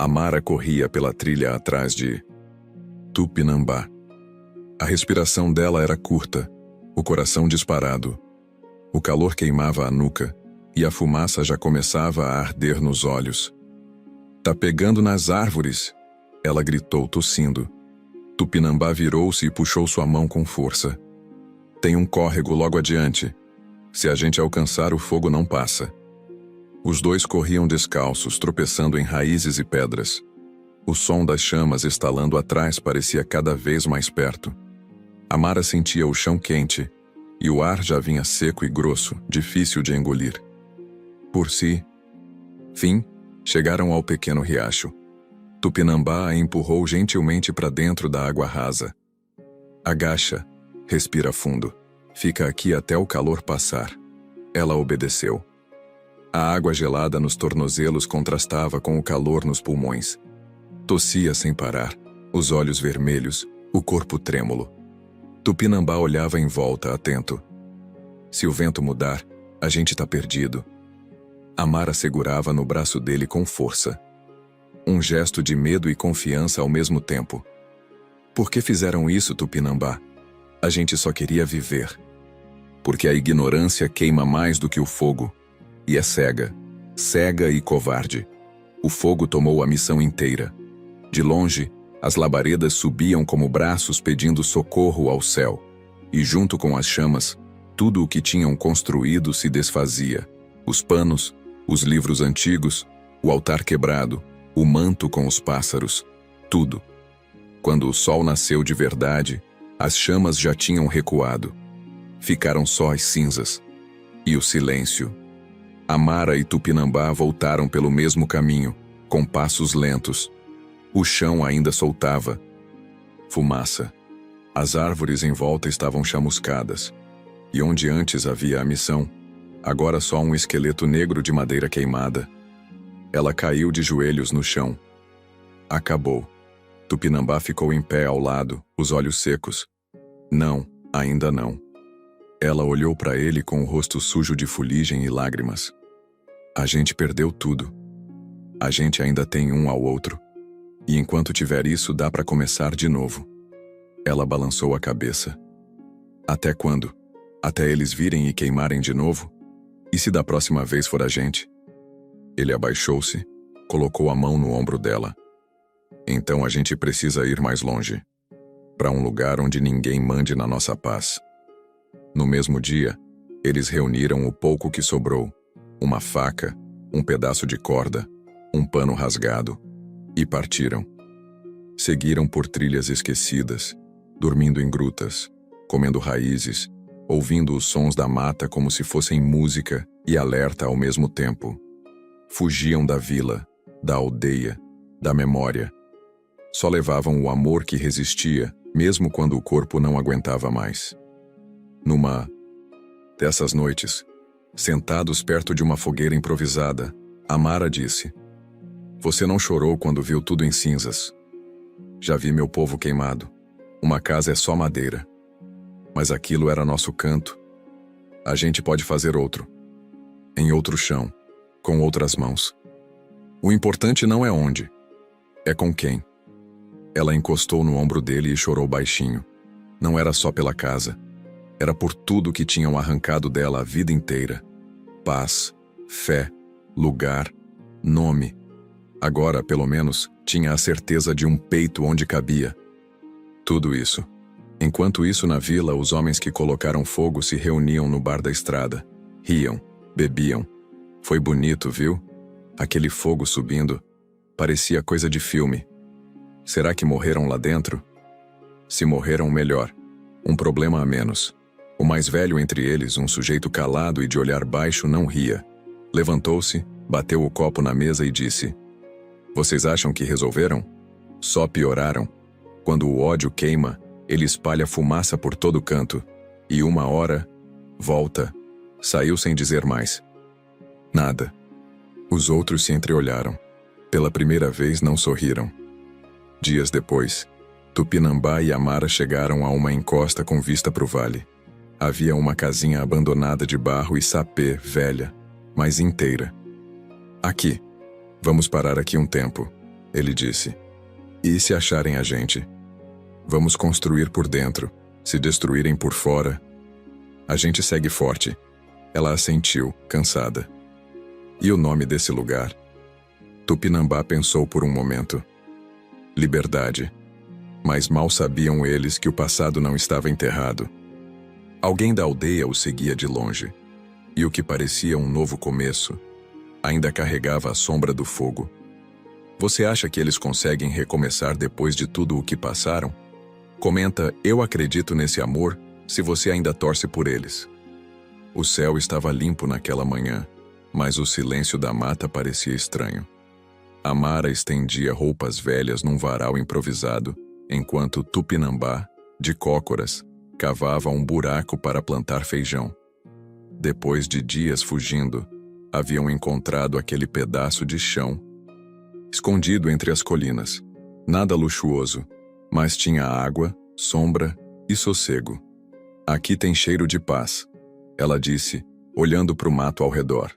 Amara corria pela trilha atrás de Tupinambá. A respiração dela era curta, o coração disparado. O calor queimava a nuca e a fumaça já começava a arder nos olhos. "Tá pegando nas árvores!" Ela gritou, tossindo. Tupinambá virou-se e puxou sua mão com força. "Tem um córrego logo adiante. Se a gente alcançar, o fogo não passa." Os dois corriam descalços, tropeçando em raízes e pedras. O som das chamas estalando atrás parecia cada vez mais perto. Amara sentia o chão quente, e o ar já vinha seco e grosso, difícil de engolir. Fim, chegaram ao pequeno riacho. Tupinambá a empurrou gentilmente para dentro da água rasa. "Agacha, respira fundo. Fica aqui até o calor passar." Ela obedeceu. A água gelada nos tornozelos contrastava com o calor nos pulmões. Tossia sem parar, os olhos vermelhos, o corpo trêmulo. Tupinambá olhava em volta, atento. "Se o vento mudar, a gente tá perdido." Amara segurava no braço dele com força. Um gesto de medo e confiança ao mesmo tempo. "Por que fizeram isso, Tupinambá? A gente só queria viver." "Porque a ignorância queima mais do que o fogo. E é cega e covarde. O fogo tomou a missão inteira. De longe, as labaredas subiam como braços pedindo socorro ao céu. E junto com as chamas, tudo o que tinham construído se desfazia. Os panos, os livros antigos, o altar quebrado, o manto com os pássaros, tudo. Quando o sol nasceu de verdade, as chamas já tinham recuado. Ficaram só as cinzas. E o silêncio. Amara e Tupinambá voltaram pelo mesmo caminho, com passos lentos. O chão ainda soltava fumaça. As árvores em volta estavam chamuscadas. E onde antes havia a missão, agora só um esqueleto negro de madeira queimada. Ela caiu de joelhos no chão. Acabou. Tupinambá ficou em pé ao lado, os olhos secos. "Não, ainda não." Ela olhou para ele com o rosto sujo de fuligem e lágrimas. "A gente perdeu tudo. A gente ainda tem um ao outro. E enquanto tiver isso, dá para começar de novo." Ela balançou a cabeça. "Até quando? Até eles virem e queimarem de novo? E se da próxima vez for a gente?" Ele abaixou-se, colocou a mão no ombro dela. "Então a gente precisa ir mais longe. Para um lugar onde ninguém mande na nossa paz." No mesmo dia, eles reuniram o pouco que sobrou, uma faca, um pedaço de corda, um pano rasgado, e partiram. Seguiram por trilhas esquecidas, dormindo em grutas, comendo raízes, ouvindo os sons da mata como se fossem música e alerta ao mesmo tempo. Fugiam da vila, da aldeia, da memória. Só levavam o amor que resistia, mesmo quando o corpo não aguentava mais. Numa dessas noites, sentados perto de uma fogueira improvisada, Amara disse: "Você não chorou quando viu tudo em cinzas. Já vi meu povo queimado. Uma casa é só madeira. Mas aquilo era nosso canto. A gente pode fazer outro. Em outro chão, com outras mãos. O importante não é onde, é com quem." Ela encostou no ombro dele e chorou baixinho. Não era só pela casa. Era por tudo que tinham arrancado dela a vida inteira. Paz, fé, lugar, nome. Agora, pelo menos, tinha a certeza de um peito onde cabia. Tudo isso. Enquanto isso, na vila, os homens que colocaram fogo se reuniam no bar da estrada. Riam, bebiam. Foi bonito, viu? Aquele fogo subindo. Parecia coisa de filme. Será que morreram lá dentro? Se morreram, melhor. Um problema a menos. O mais velho entre eles, um sujeito calado e de olhar baixo, não ria. Levantou-se, bateu o copo na mesa e disse: "Vocês acham que resolveram? Só pioraram. Quando o ódio queima, ele espalha fumaça por todo canto. E uma hora, volta." Saiu sem dizer mais. Nada. Os outros se entreolharam. Pela primeira vez não sorriram. Dias depois, Tupinambá e Amara chegaram a uma encosta com vista para o vale. Havia uma casinha abandonada de barro e sapê, velha, mas inteira. "Aqui. Vamos parar aqui um tempo." Ele disse. E se acharem a gente? Vamos construir por dentro. Se destruírem por fora, a gente segue forte. Ela assentiu, cansada. E o nome desse lugar? Tupinambá pensou por um momento. Liberdade. Mas mal sabiam eles que o passado não estava enterrado. Alguém da aldeia o seguia de longe. E o que parecia um novo começo, ainda carregava a sombra do fogo. Você acha que eles conseguem recomeçar depois de tudo o que passaram? Comenta, eu acredito nesse amor, se você ainda torce por eles. O céu estava limpo naquela manhã, mas o silêncio da mata parecia estranho. Amara estendia roupas velhas num varal improvisado, enquanto Tupinambá, de cócoras, cavava um buraco para plantar feijão. Depois de dias fugindo, haviam encontrado aquele pedaço de chão, escondido entre as colinas. Nada luxuoso, mas tinha água, sombra e sossego. Aqui tem cheiro de paz, ela disse, olhando para o mato ao redor.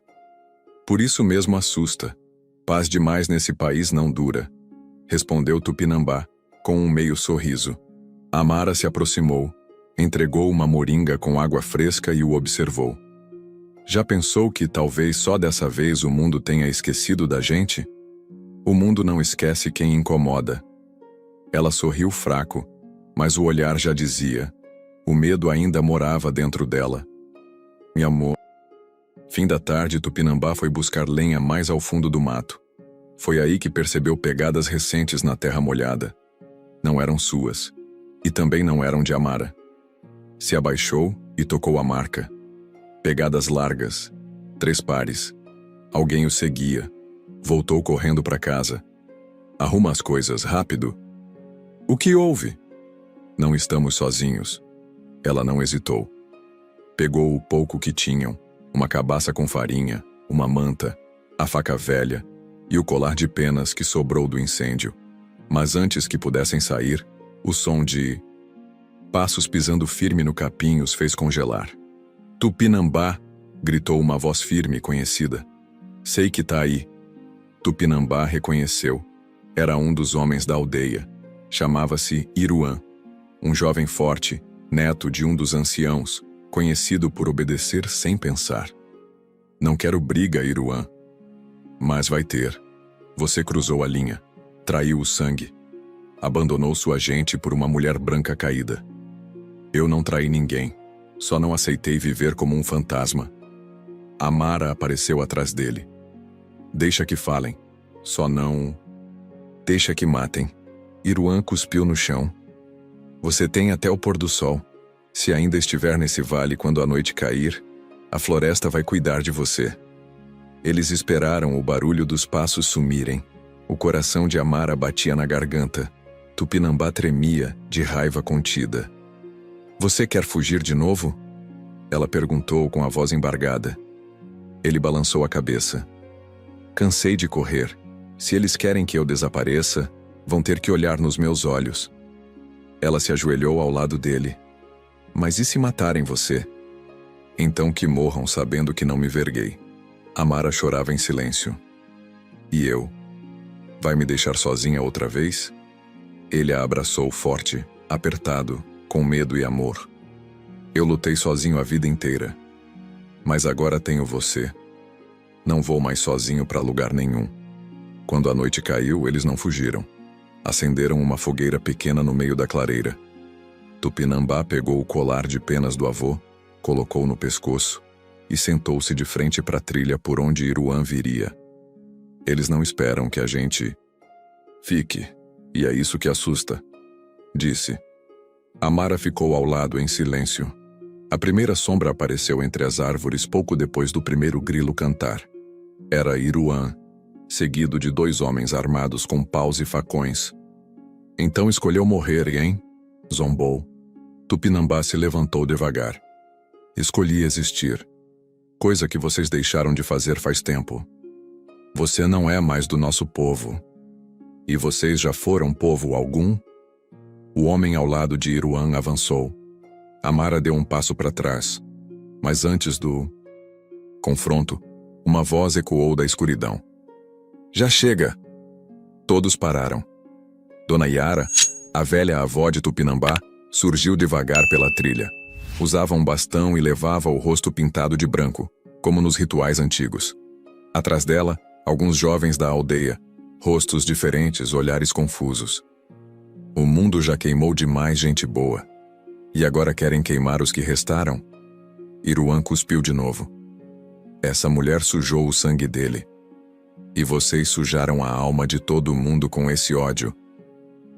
Por isso mesmo assusta. Paz demais nesse país não dura, respondeu Tupinambá, com um meio sorriso. Amara se aproximou, entregou uma moringa com água fresca e o observou. Já pensou que talvez só dessa vez o mundo tenha esquecido da gente? O mundo não esquece quem incomoda. Ela sorriu fraco, mas o olhar já dizia. O medo ainda morava dentro dela. Meu amor. Fim da tarde, Tupinambá foi buscar lenha mais ao fundo do mato. Foi aí que percebeu pegadas recentes na terra molhada. Não eram suas. E também não eram de Amara. Se abaixou e tocou a marca. Pegadas largas. 3 pares. Alguém o seguia. Voltou correndo para casa. Arruma as coisas, rápido. O que houve? Não estamos sozinhos. Ela não hesitou. Pegou o pouco que tinham, uma cabaça com farinha, uma manta, a faca velha e o colar de penas que sobrou do incêndio. Mas antes que pudessem sair, o som de passos pisando firme no capim os fez congelar. Tupinambá, gritou uma voz firme e conhecida. Sei que tá aí. Tupinambá reconheceu. Era um dos homens da aldeia. Chamava-se Iruã, um jovem forte, neto de um dos anciãos, conhecido por obedecer sem pensar. Não quero briga, Iruã. Mas vai ter. Você cruzou a linha, traiu o sangue, abandonou sua gente por uma mulher branca caída. Eu não traí ninguém, só não aceitei viver como um fantasma. Amara apareceu atrás dele. Deixa que falem, só não... Deixa que matem. Iruã cuspiu no chão. Você tem até o pôr do sol. Se ainda estiver nesse vale quando a noite cair, a floresta vai cuidar de você. Eles esperaram o barulho dos passos sumirem. O coração de Amara batia na garganta. Tupinambá tremia, de raiva contida. Você quer fugir de novo? Ela perguntou com a voz embargada. Ele balançou a cabeça. Cansei de correr. Se eles querem que eu desapareça, vão ter que olhar nos meus olhos. Ela se ajoelhou ao lado dele. Mas e se matarem você? Então que morram sabendo que não me verguei. Amara chorava em silêncio. E eu? Vai me deixar sozinha outra vez? Ele a abraçou forte, apertado, com medo e amor. Eu lutei sozinho a vida inteira. Mas agora tenho você. Não vou mais sozinho para lugar nenhum. Quando a noite caiu, eles não fugiram. Acenderam uma fogueira pequena no meio da clareira. Tupinambá pegou o colar de penas do avô, colocou no pescoço e sentou-se de frente para a trilha por onde Iruã viria. Eles não esperam que a gente fique, e é isso que assusta, disse. Amara ficou ao lado em silêncio. A primeira sombra apareceu entre as árvores pouco depois do primeiro grilo cantar. Era Iruã, seguido de 2 homens armados com paus e facões. Então escolheu morrer, hein? Zombou. Tupinambá se levantou devagar. Escolhi existir. Coisa que vocês deixaram de fazer faz tempo. Você não é mais do nosso povo. E vocês já foram povo algum? O homem ao lado de Iruã avançou. Amara deu um passo para trás. Mas antes do confronto, uma voz ecoou da escuridão. Já chega! Todos pararam. Dona Yara, a velha avó de Tupinambá, surgiu devagar pela trilha. Usava um bastão e levava o rosto pintado de branco, como nos rituais antigos. Atrás dela, alguns jovens da aldeia, rostos diferentes, olhares confusos. O mundo já queimou demais gente boa. E agora querem queimar os que restaram? Iruan cuspiu de novo. Essa mulher sujou o sangue dele. E vocês sujaram a alma de todo mundo com esse ódio.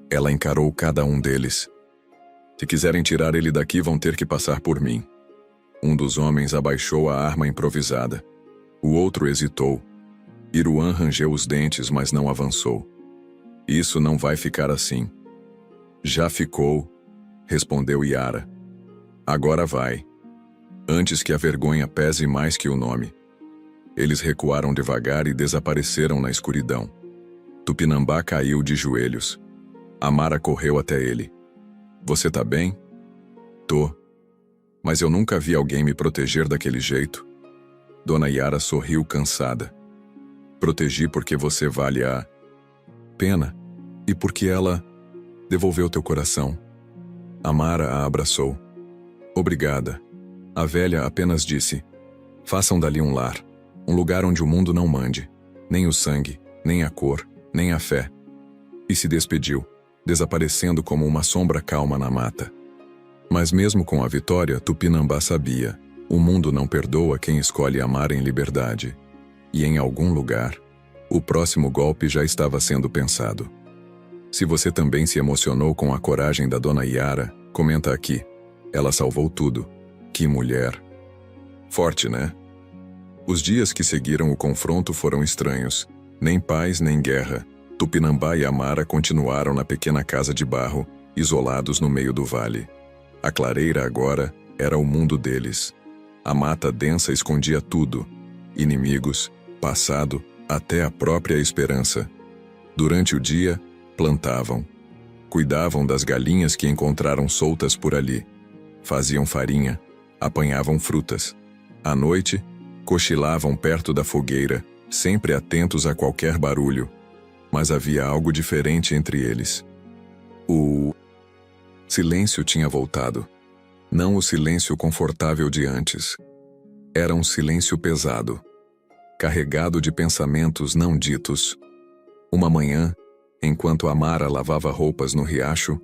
Ela encarou cada um deles. Se quiserem tirar ele daqui, vão ter que passar por mim. Um dos homens abaixou a arma improvisada. O outro hesitou. Iruan rangeu os dentes, mas não avançou. Isso não vai ficar assim. Já ficou, respondeu Yara. Agora vai. Antes que a vergonha pese mais que o nome. Eles recuaram devagar e desapareceram na escuridão. Tupinambá caiu de joelhos. Amara correu até ele. Você tá bem? Tô. Mas eu nunca vi alguém me proteger daquele jeito. Dona Yara sorriu cansada. Protegi porque você vale a pena e porque ela devolveu teu coração. Amara a abraçou. Obrigada. A velha apenas disse: façam dali um lar, um lugar onde o mundo não mande, nem o sangue, nem a cor, nem a fé. E se despediu, desaparecendo como uma sombra calma na mata. Mas mesmo com a vitória, Tupinambá sabia: o mundo não perdoa quem escolhe amar em liberdade. E em algum lugar, o próximo golpe já estava sendo pensado. Se você também se emocionou com a coragem da Dona Yara, comenta aqui. Ela salvou tudo. Que mulher! Forte, né? Os dias que seguiram o confronto foram estranhos. Nem paz, nem guerra. Tupinambá e Amara continuaram na pequena casa de barro, isolados no meio do vale. A clareira agora era o mundo deles. A mata densa escondia tudo. Inimigos, passado, até a própria esperança. Durante o dia, plantavam. Cuidavam das galinhas que encontraram soltas por ali. Faziam farinha, apanhavam frutas. À noite, cochilavam perto da fogueira, sempre atentos a qualquer barulho. Mas havia algo diferente entre eles. O silêncio tinha voltado. Não o silêncio confortável de antes. Era um silêncio pesado, carregado de pensamentos não ditos. Uma manhã, enquanto Amara lavava roupas no riacho,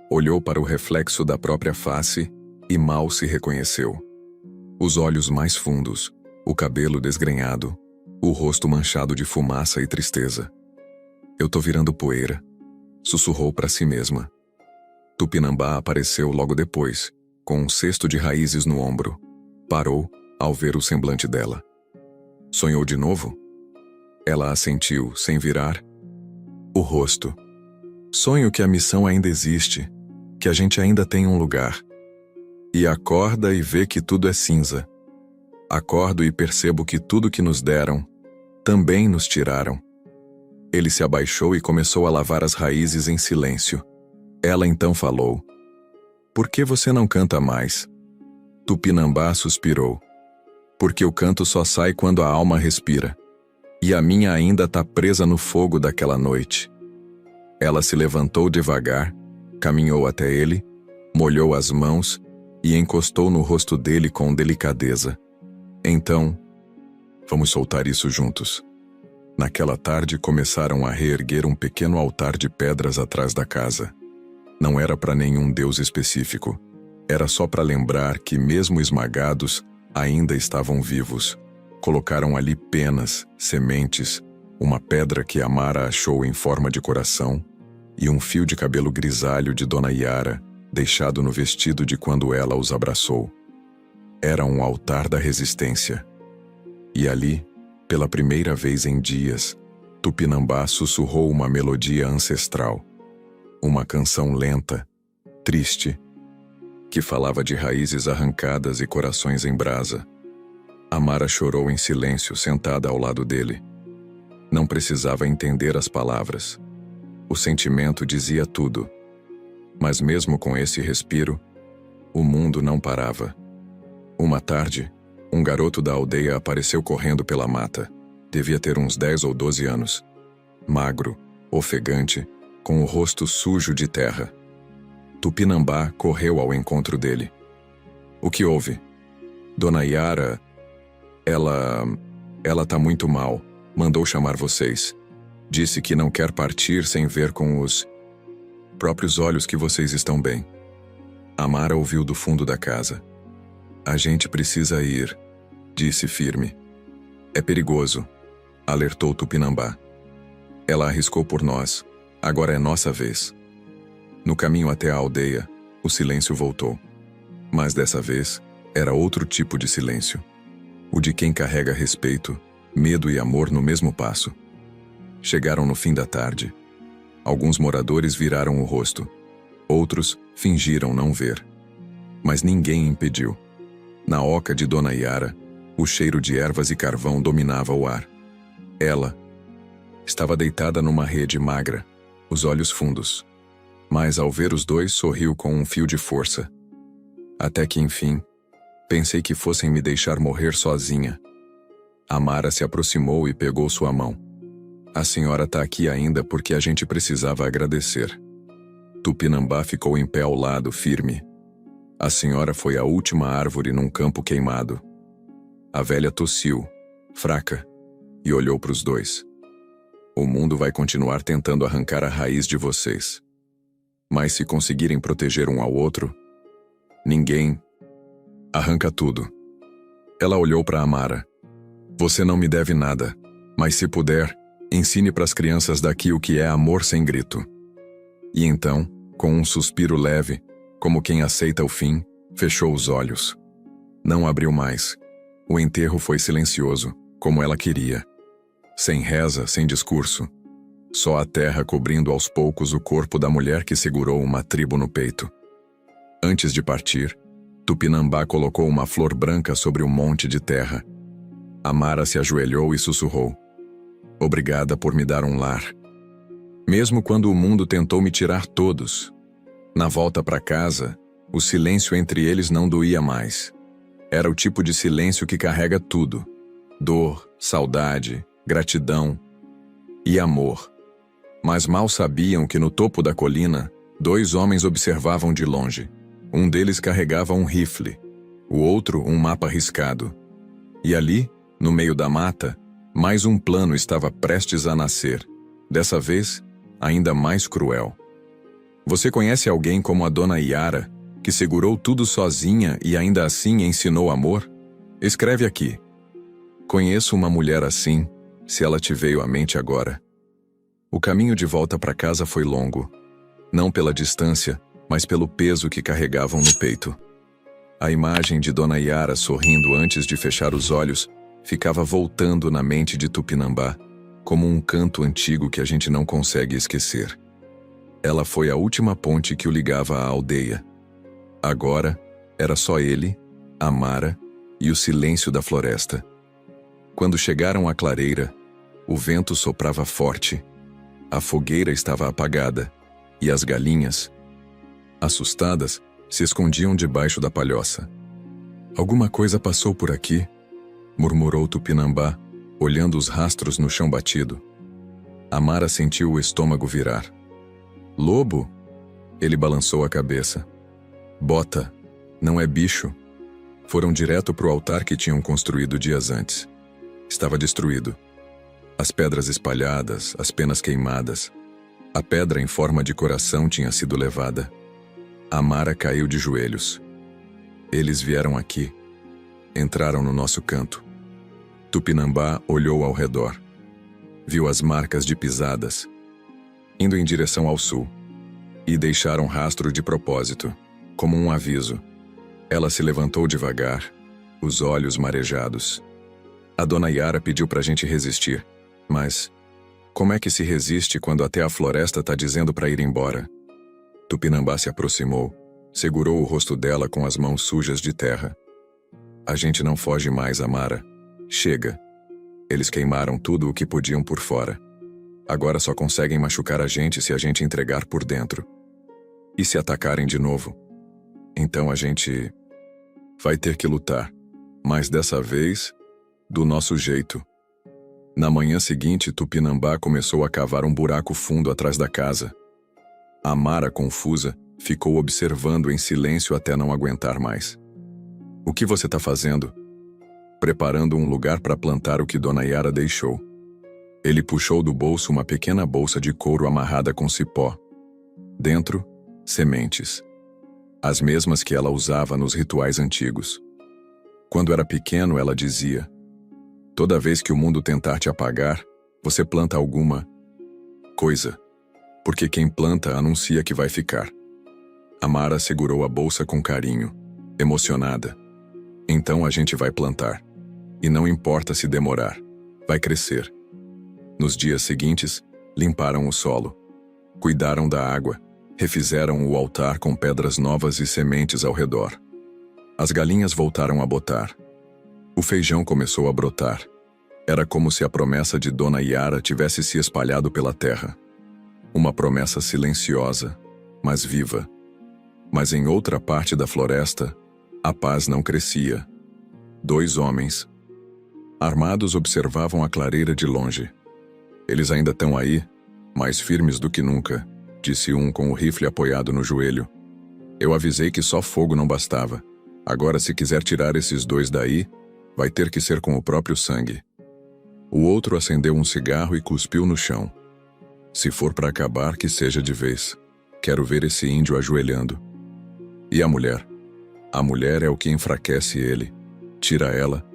olhou para o reflexo da própria face e mal se reconheceu. Os olhos mais fundos, o cabelo desgrenhado, o rosto manchado de fumaça e tristeza. Eu tô virando poeira, sussurrou para si mesma. Tupinambá apareceu logo depois, com um cesto de raízes no ombro. Parou ao ver o semblante dela. Sonhou de novo? Ela assentiu, sem virar o rosto. Sonho que a missão ainda existe, que a gente ainda tem um lugar. E acorda e vê que tudo é cinza. Acordo e percebo que tudo que nos deram, também nos tiraram. Ele se abaixou e começou a lavar as raízes em silêncio. Ela então falou: por que você não canta mais? Tupinambá suspirou. Porque o canto só sai quando a alma respira. E a minha ainda tá presa no fogo daquela noite. Ela se levantou devagar, caminhou até ele, molhou as mãos e encostou no rosto dele com delicadeza. Então, vamos soltar isso juntos. Naquela tarde começaram a reerguer um pequeno altar de pedras atrás da casa. Não era para nenhum deus específico. Era só para lembrar que, mesmo esmagados, ainda estavam vivos. Colocaram ali penas, sementes, uma pedra que Amara achou em forma de coração e um fio de cabelo grisalho de Dona Yara, deixado no vestido de quando ela os abraçou. Era um altar da resistência. E ali, pela primeira vez em dias, Tupinambá sussurrou uma melodia ancestral. Uma canção lenta, triste, que falava de raízes arrancadas e corações em brasa. Amara chorou em silêncio, sentada ao lado dele. Não precisava entender as palavras. O sentimento dizia tudo. Mas mesmo com esse respiro, o mundo não parava. Uma tarde, um garoto da aldeia apareceu correndo pela mata. Devia ter uns 10 ou 12 anos. Magro, ofegante, com o rosto sujo de terra. Tupinambá correu ao encontro dele. O que houve? Dona Yara, ela tá muito mal. Mandou chamar vocês. Disse que não quer partir sem ver com os próprios olhos que vocês estão bem. Amara ouviu do fundo da casa. A gente precisa ir, disse firme. É perigoso, alertou Tupinambá. Ela arriscou por nós. Agora é nossa vez. No caminho até a aldeia, o silêncio voltou. Mas dessa vez, era outro tipo de silêncio. O de quem carrega respeito, medo e amor no mesmo passo. Chegaram no fim da tarde. Alguns moradores viraram o rosto. Outros fingiram não ver. Mas ninguém impediu. Na oca de Dona Yara, o cheiro de ervas e carvão dominava o ar. Ela estava deitada numa rede magra, os olhos fundos. Mas ao ver os dois, sorriu com um fio de força. Até que, enfim, pensei que fossem me deixar morrer sozinha. Amara se aproximou e pegou sua mão. A senhora tá aqui ainda porque a gente precisava agradecer. Tupinambá ficou em pé ao lado, firme. A senhora foi a última árvore num campo queimado. A velha tossiu, fraca, e olhou para os dois. O mundo vai continuar tentando arrancar a raiz de vocês. Mas se conseguirem proteger um ao outro, ninguém arranca tudo. Ela olhou para Amara. Você não me deve nada, mas se puder, ensine para as crianças daqui o que é amor sem grito. E então, com um suspiro leve, como quem aceita o fim, fechou os olhos. Não abriu mais. O enterro foi silencioso, como ela queria. Sem reza, sem discurso. Só a terra cobrindo aos poucos o corpo da mulher que segurou uma tribo no peito. Antes de partir, Tupinambá colocou uma flor branca sobre um monte de terra. Amara se ajoelhou e sussurrou. Obrigada por me dar um lar. Mesmo quando o mundo tentou me tirar todos. Na volta para casa, o silêncio entre eles não doía mais. Era o tipo de silêncio que carrega tudo. Dor, saudade, gratidão e amor. Mas mal sabiam que no topo da colina, dois homens observavam de longe. Um deles carregava um rifle, o outro um mapa riscado. E ali, no meio da mata, mais um plano estava prestes a nascer. Dessa vez, ainda mais cruel. Você conhece alguém como a Dona Yara, que segurou tudo sozinha e ainda assim ensinou amor? Escreve aqui. Conheço uma mulher assim, se ela te veio à mente agora. O caminho de volta para casa foi longo. Não pela distância, mas pelo peso que carregavam no peito. A imagem de Dona Yara sorrindo antes de fechar os olhos ficava voltando na mente de Tupinambá, como um canto antigo que a gente não consegue esquecer. Ela foi a última ponte que o ligava à aldeia. Agora, era só ele, Amara e o silêncio da floresta. Quando chegaram à clareira, o vento soprava forte, a fogueira estava apagada e as galinhas, assustadas, se escondiam debaixo da palhoça. Alguma coisa passou por aqui, murmurou Tupinambá, olhando os rastros no chão batido. Amara sentiu o estômago virar. Lobo? Ele balançou a cabeça. Bota, não é bicho. Foram direto para o altar que tinham construído dias antes. Estava destruído. As pedras espalhadas, as penas queimadas. A pedra em forma de coração tinha sido levada. Amara caiu de joelhos. Eles vieram aqui. Entraram no nosso canto. Tupinambá olhou ao redor. Viu as marcas de pisadas, indo em direção ao sul. E deixaram rastro de propósito, como um aviso. Ela se levantou devagar, os olhos marejados. A Dona Yara pediu pra gente resistir, mas como é que se resiste quando até a floresta tá dizendo pra ir embora? Tupinambá se aproximou, segurou o rosto dela com as mãos sujas de terra. A gente não foge mais, Amara. Chega. Eles queimaram tudo o que podiam por fora. Agora só conseguem machucar a gente se a gente entregar por dentro. E se atacarem de novo? Então a gente vai ter que lutar. Mas dessa vez, do nosso jeito. Na manhã seguinte, Tupinambá começou a cavar um buraco fundo atrás da casa. Amara, confusa, ficou observando em silêncio até não aguentar mais. O que você está fazendo? Preparando um lugar para plantar o que Dona Yara deixou. Ele puxou do bolso uma pequena bolsa de couro amarrada com cipó. Dentro, sementes. As mesmas que ela usava nos rituais antigos. Quando era pequeno, ela dizia: toda vez que o mundo tentar te apagar, você planta alguma coisa, porque quem planta anuncia que vai ficar. Amara segurou a bolsa com carinho, emocionada. Então a gente vai plantar. E não importa se demorar, vai crescer. Nos dias seguintes, limparam o solo, cuidaram da água, refizeram o altar com pedras novas e sementes ao redor. As galinhas voltaram a botar. O feijão começou a brotar. Era como se a promessa de Dona Yara tivesse se espalhado pela terra. Uma promessa silenciosa, mas viva. Mas em outra parte da floresta, a paz não crescia. 2 homens, armados, observavam a clareira de longe. Eles ainda estão aí, mais firmes do que nunca, disse um com o rifle apoiado no joelho. Eu avisei que só fogo não bastava. Agora, se quiser tirar esses 2 daí, vai ter que ser com o próprio sangue. O outro acendeu um cigarro e cuspiu no chão. Se for para acabar, que seja de vez. Quero ver esse índio ajoelhando. E a mulher? A mulher é o que enfraquece ele. Tira ela,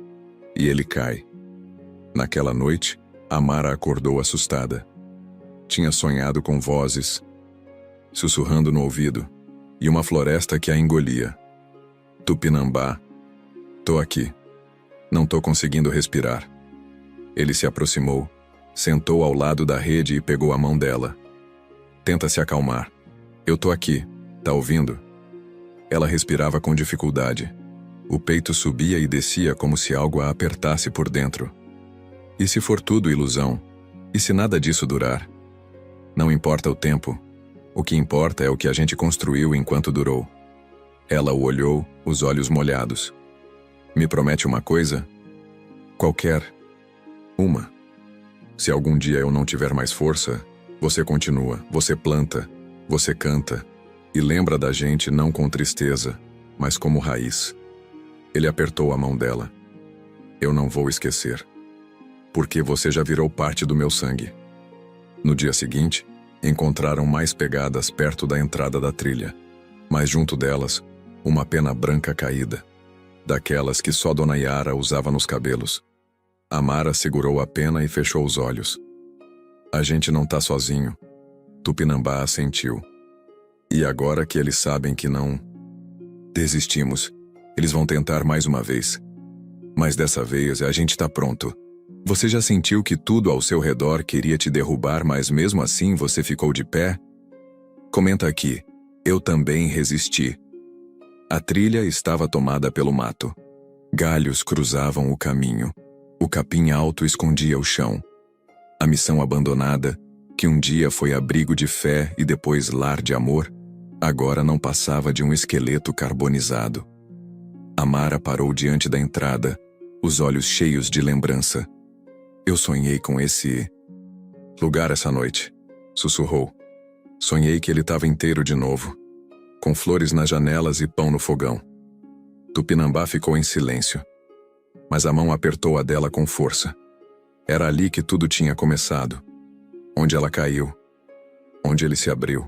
e ele cai. Naquela noite, Amara acordou assustada. Tinha sonhado com vozes, sussurrando no ouvido, e uma floresta que a engolia. Tupinambá, tô aqui. Não tô conseguindo respirar. Ele se aproximou, sentou ao lado da rede e pegou a mão dela. Tenta se acalmar. Eu tô aqui, tá ouvindo? Ela respirava com dificuldade. O peito subia e descia como se algo a apertasse por dentro. E se for tudo ilusão? E se nada disso durar? Não importa o tempo. O que importa é o que a gente construiu enquanto durou. Ela o olhou, os olhos molhados. Me promete uma coisa? Qualquer uma. Se algum dia eu não tiver mais força, você continua, você planta, você canta, e lembra da gente não com tristeza, mas como raiz. Ele apertou a mão dela. Eu não vou esquecer. Porque você já virou parte do meu sangue. No dia seguinte, encontraram mais pegadas perto da entrada da trilha, mas junto delas, uma pena branca caída, daquelas que só Dona Yara usava nos cabelos. Amara segurou a pena e fechou os olhos. A gente não tá sozinho. Tupinambá assentiu. E agora que eles sabem que não desistimos, eles vão tentar mais uma vez. Mas dessa vez a gente tá pronto. Você já sentiu que tudo ao seu redor queria te derrubar, mas mesmo assim você ficou de pé? Comenta aqui. Eu também resisti. A trilha estava tomada pelo mato. Galhos cruzavam o caminho. O capim alto escondia o chão. A missão abandonada, que um dia foi abrigo de fé e depois lar de amor, agora não passava de um esqueleto carbonizado. Amara parou diante da entrada, os olhos cheios de lembrança. Eu sonhei com esse lugar essa noite, sussurrou. Sonhei que ele estava inteiro de novo, com flores nas janelas e pão no fogão. Tupinambá ficou em silêncio, mas a mão apertou a dela com força. Era ali que tudo tinha começado, onde ela caiu, onde ele se abriu,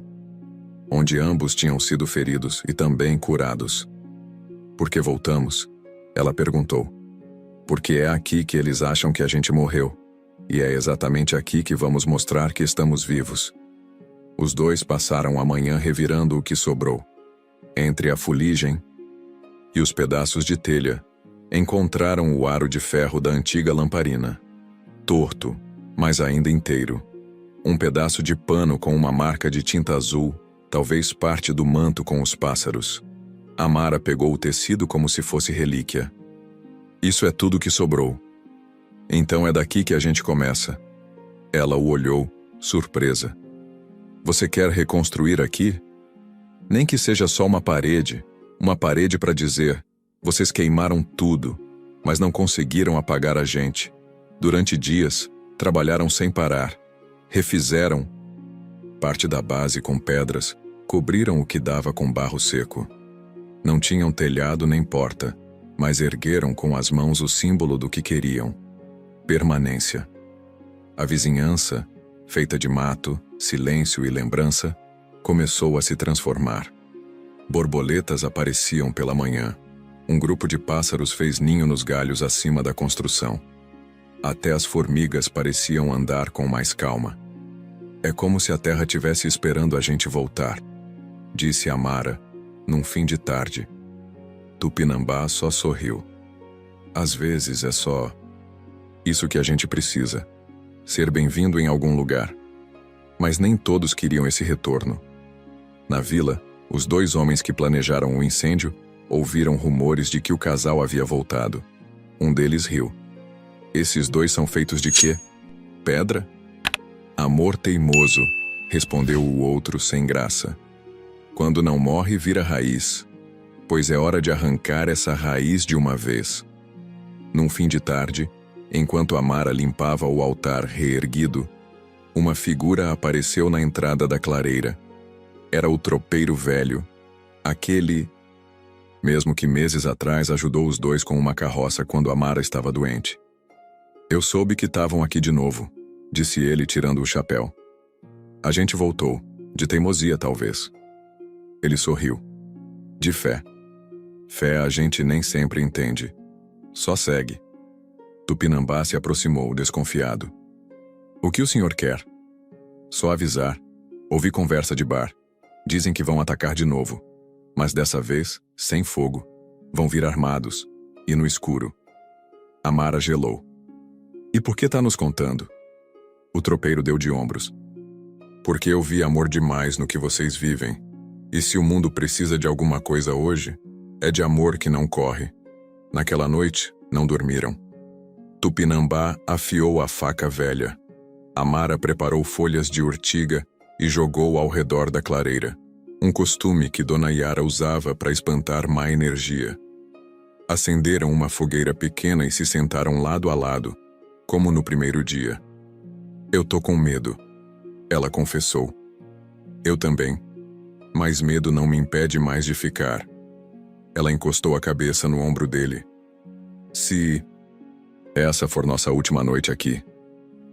onde ambos tinham sido feridos e também curados. Por que voltamos? Ela perguntou. Porque é aqui que eles acham que a gente morreu, e é exatamente aqui que vamos mostrar que estamos vivos. Os 2 passaram a manhã revirando o que sobrou. Entre a fuligem e os pedaços de telha, encontraram o aro de ferro da antiga lamparina. Torto, mas ainda inteiro. Um pedaço de pano com uma marca de tinta azul, talvez parte do manto com os pássaros. Amara pegou o tecido como se fosse relíquia. Isso é tudo que sobrou. Então é daqui que a gente começa. Ela o olhou, surpresa. Você quer reconstruir aqui? Nem que seja só uma parede para dizer, vocês queimaram tudo, mas não conseguiram apagar a gente. Durante dias, Trabalharam sem parar. Refizeram parte da base com pedras, cobriram o que dava com barro seco. Não tinham telhado nem porta, mas ergueram com as mãos o símbolo do que queriam: permanência. A vizinhança, feita de mato, silêncio e lembrança, começou a se transformar. Borboletas apareciam pela manhã. Um grupo de pássaros fez ninho nos galhos acima da construção. Até as formigas pareciam andar com mais calma. É como se a terra tivesse esperando a gente voltar, disse Amara, num fim de tarde. Tupinambá só sorriu. Às vezes é só isso que a gente precisa. Ser bem-vindo em algum lugar. Mas nem todos queriam esse retorno. Na vila, os 2 homens que planejaram o incêndio ouviram rumores de que o casal havia voltado. Um deles riu. Esses 2 são feitos de quê? Pedra? Amor teimoso, respondeu o outro sem graça. Quando não morre, vira raiz, pois é hora de arrancar essa raiz de uma vez. Num fim de tarde, enquanto Amara limpava o altar reerguido, uma figura apareceu na entrada da clareira. Era o tropeiro velho, aquele mesmo que meses atrás ajudou os 2 com uma carroça quando Amara estava doente. Eu soube que estavam aqui de novo, disse ele tirando o chapéu. A gente voltou, de teimosia talvez. Ele sorriu. De fé. Fé a gente nem sempre entende. Só segue. Tupinambá se aproximou, desconfiado. O que o senhor quer? Só avisar. Ouvi conversa de bar. Dizem que vão atacar de novo. Mas dessa vez, sem fogo. Vão vir armados. E no escuro. Amara gelou. E por que tá nos contando? O tropeiro deu de ombros. Porque eu vi amor demais no que vocês vivem. E se o mundo precisa de alguma coisa hoje, é de amor que não corre. Naquela noite, não dormiram. Tupinambá afiou a faca velha. Amara preparou folhas de urtiga e jogou ao redor da clareira. Um costume que Dona Yara usava para espantar má energia. Acenderam uma fogueira pequena e se sentaram lado a lado, como no primeiro dia. Eu tô com medo, ela confessou. Eu também. Mas medo não me impede mais de ficar. Ela encostou a cabeça no ombro dele. Se essa for nossa última noite aqui,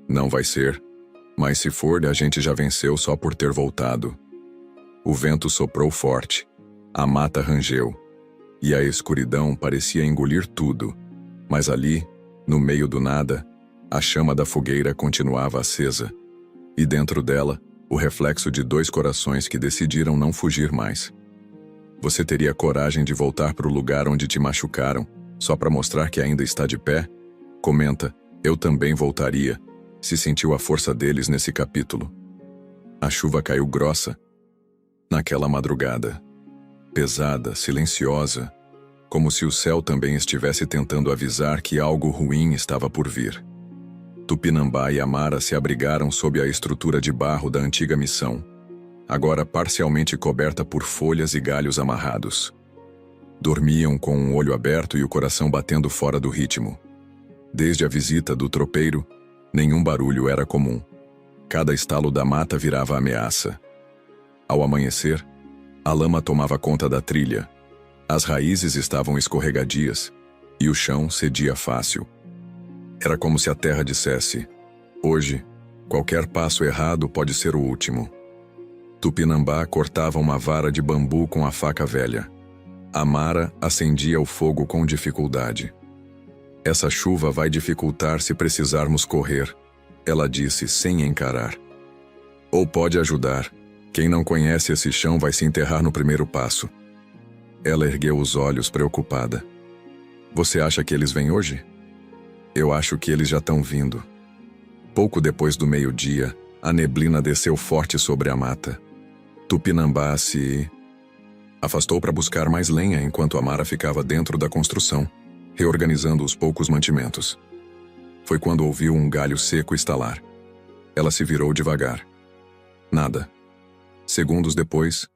não vai ser, mas se for, a gente já venceu só por ter voltado. O vento soprou forte, a mata rangeu, e a escuridão parecia engolir tudo, mas ali, no meio do nada, a chama da fogueira continuava acesa, e dentro dela, o reflexo de 2 corações que decidiram não fugir mais. Você teria coragem de voltar para o lugar onde te machucaram, só para mostrar que ainda está de pé? Comenta, eu também voltaria, se sentiu a força deles nesse capítulo. A chuva caiu grossa. Naquela madrugada, pesada, silenciosa, como se o céu também estivesse tentando avisar que algo ruim estava por vir. Tupinambá e Amara se abrigaram sob a estrutura de barro da antiga missão, agora parcialmente coberta por folhas e galhos amarrados. Dormiam com um olho aberto e o coração batendo fora do ritmo. Desde a visita do tropeiro, nenhum barulho era comum. Cada estalo da mata virava ameaça. Ao amanhecer, a lama tomava conta da trilha. As raízes estavam escorregadias e o chão cedia fácil. Era como se a terra dissesse: hoje, qualquer passo errado pode ser o último. Tupinambá cortava uma vara de bambu com a faca velha. Amara acendia o fogo com dificuldade. Essa chuva vai dificultar se precisarmos correr, ela disse sem encarar. Ou pode ajudar. Quem não conhece esse chão vai se enterrar no primeiro passo. Ela ergueu os olhos preocupada. Você acha que eles vêm hoje? Eu acho que eles já estão vindo. Pouco depois do meio-dia, a neblina desceu forte sobre a mata. Tupinambá se afastou para buscar mais lenha enquanto Amara ficava dentro da construção, reorganizando os poucos mantimentos. Foi quando ouviu um galho seco estalar. Ela se virou devagar. Nada. Segundos depois,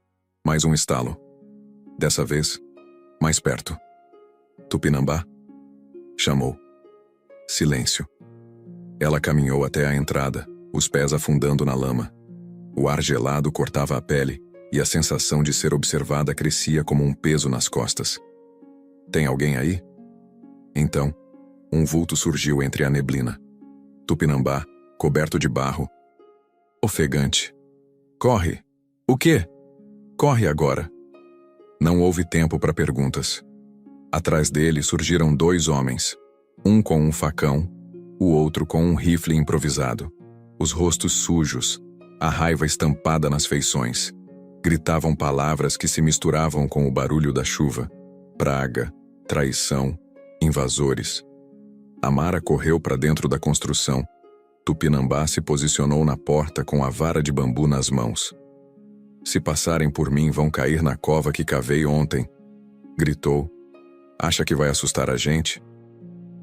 mais um estalo. Dessa vez, mais perto. Tupinambá? Chamou. Silêncio. Ela caminhou até a entrada, os pés afundando na lama. O ar gelado cortava a pele e a sensação de ser observada crescia como um peso nas costas. Tem alguém aí? Então, um vulto surgiu entre a neblina. Tupinambá, coberto de barro. Ofegante. Corre! O quê? Corre agora! Não houve tempo para perguntas. Atrás dele surgiram 2 homens. Um com um facão, o outro com um rifle improvisado. Os rostos sujos, a raiva estampada nas feições. Gritavam palavras que se misturavam com o barulho da chuva. Praga, traição, invasores. Amara correu para dentro da construção. Tupinambá se posicionou na porta com a vara de bambu nas mãos. Se passarem por mim, vão cair na cova que cavei ontem, gritou. Acha que vai assustar a gente?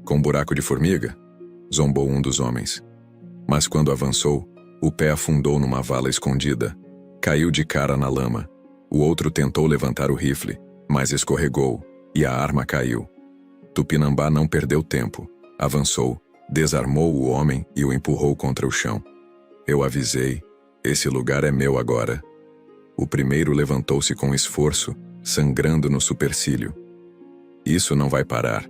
Com buraco de formiga? Zombou um dos homens. Mas quando avançou, o pé afundou numa vala escondida. Caiu de cara na lama. O outro tentou levantar o rifle, mas escorregou, e a arma caiu. Tupinambá não perdeu tempo. Avançou, desarmou o homem e o empurrou contra o chão. Eu avisei, esse lugar é meu agora. O primeiro levantou-se com esforço, sangrando no supercílio. Isso não vai parar.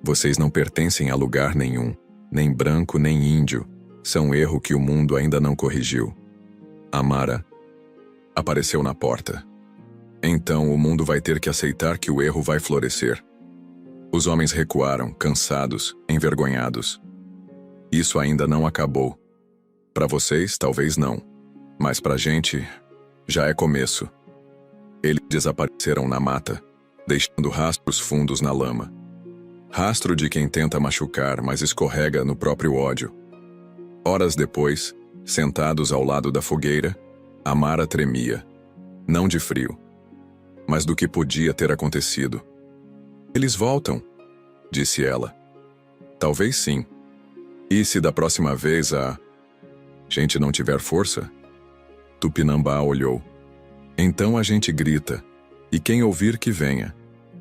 Vocês não pertencem a lugar nenhum, nem branco nem índio. São erro que o mundo ainda não corrigiu. Amara apareceu na porta. Então o mundo vai ter que aceitar que o erro vai florescer. Os homens recuaram, cansados, envergonhados. Isso ainda não acabou. Para vocês, talvez não. Mas pra gente, já é começo. Eles desapareceram na mata, deixando rastros fundos na lama. Rastro de quem tenta machucar, mas escorrega no próprio ódio. Horas depois, sentados ao lado da fogueira, Amara tremia. Não de frio, mas do que podia ter acontecido. Eles voltam, disse ela. Talvez sim. E se da próxima vez a gente não tiver força? Tupinambá olhou. Então a gente grita, e quem ouvir que venha,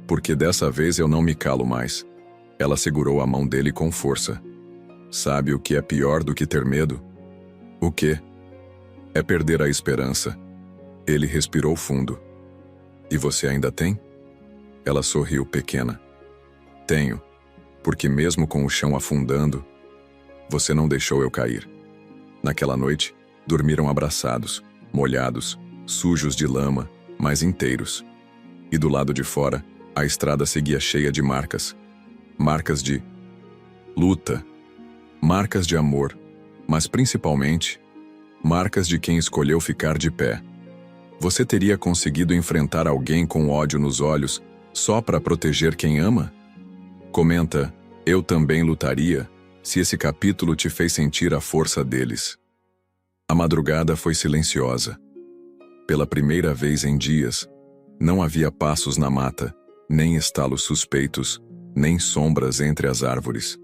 porque dessa vez eu não me calo mais. Ela segurou a mão dele com força. Sabe o que é pior do que ter medo? O quê? É perder a esperança. Ele respirou fundo. E você ainda tem? Ela sorriu pequena. Tenho, porque mesmo com o chão afundando, você não deixou eu cair. Naquela noite, dormiram abraçados, molhados, sujos de lama, mas inteiros. E do lado de fora, a estrada seguia cheia de marcas. Marcas de luta, marcas de amor, mas principalmente, marcas de quem escolheu ficar de pé. Você teria conseguido enfrentar alguém com ódio nos olhos só para proteger quem ama? Comenta, eu também lutaria, se esse capítulo te fez sentir a força deles. A madrugada foi silenciosa. Pela primeira vez em dias, não havia passos na mata, nem estalos suspeitos, nem sombras entre as árvores.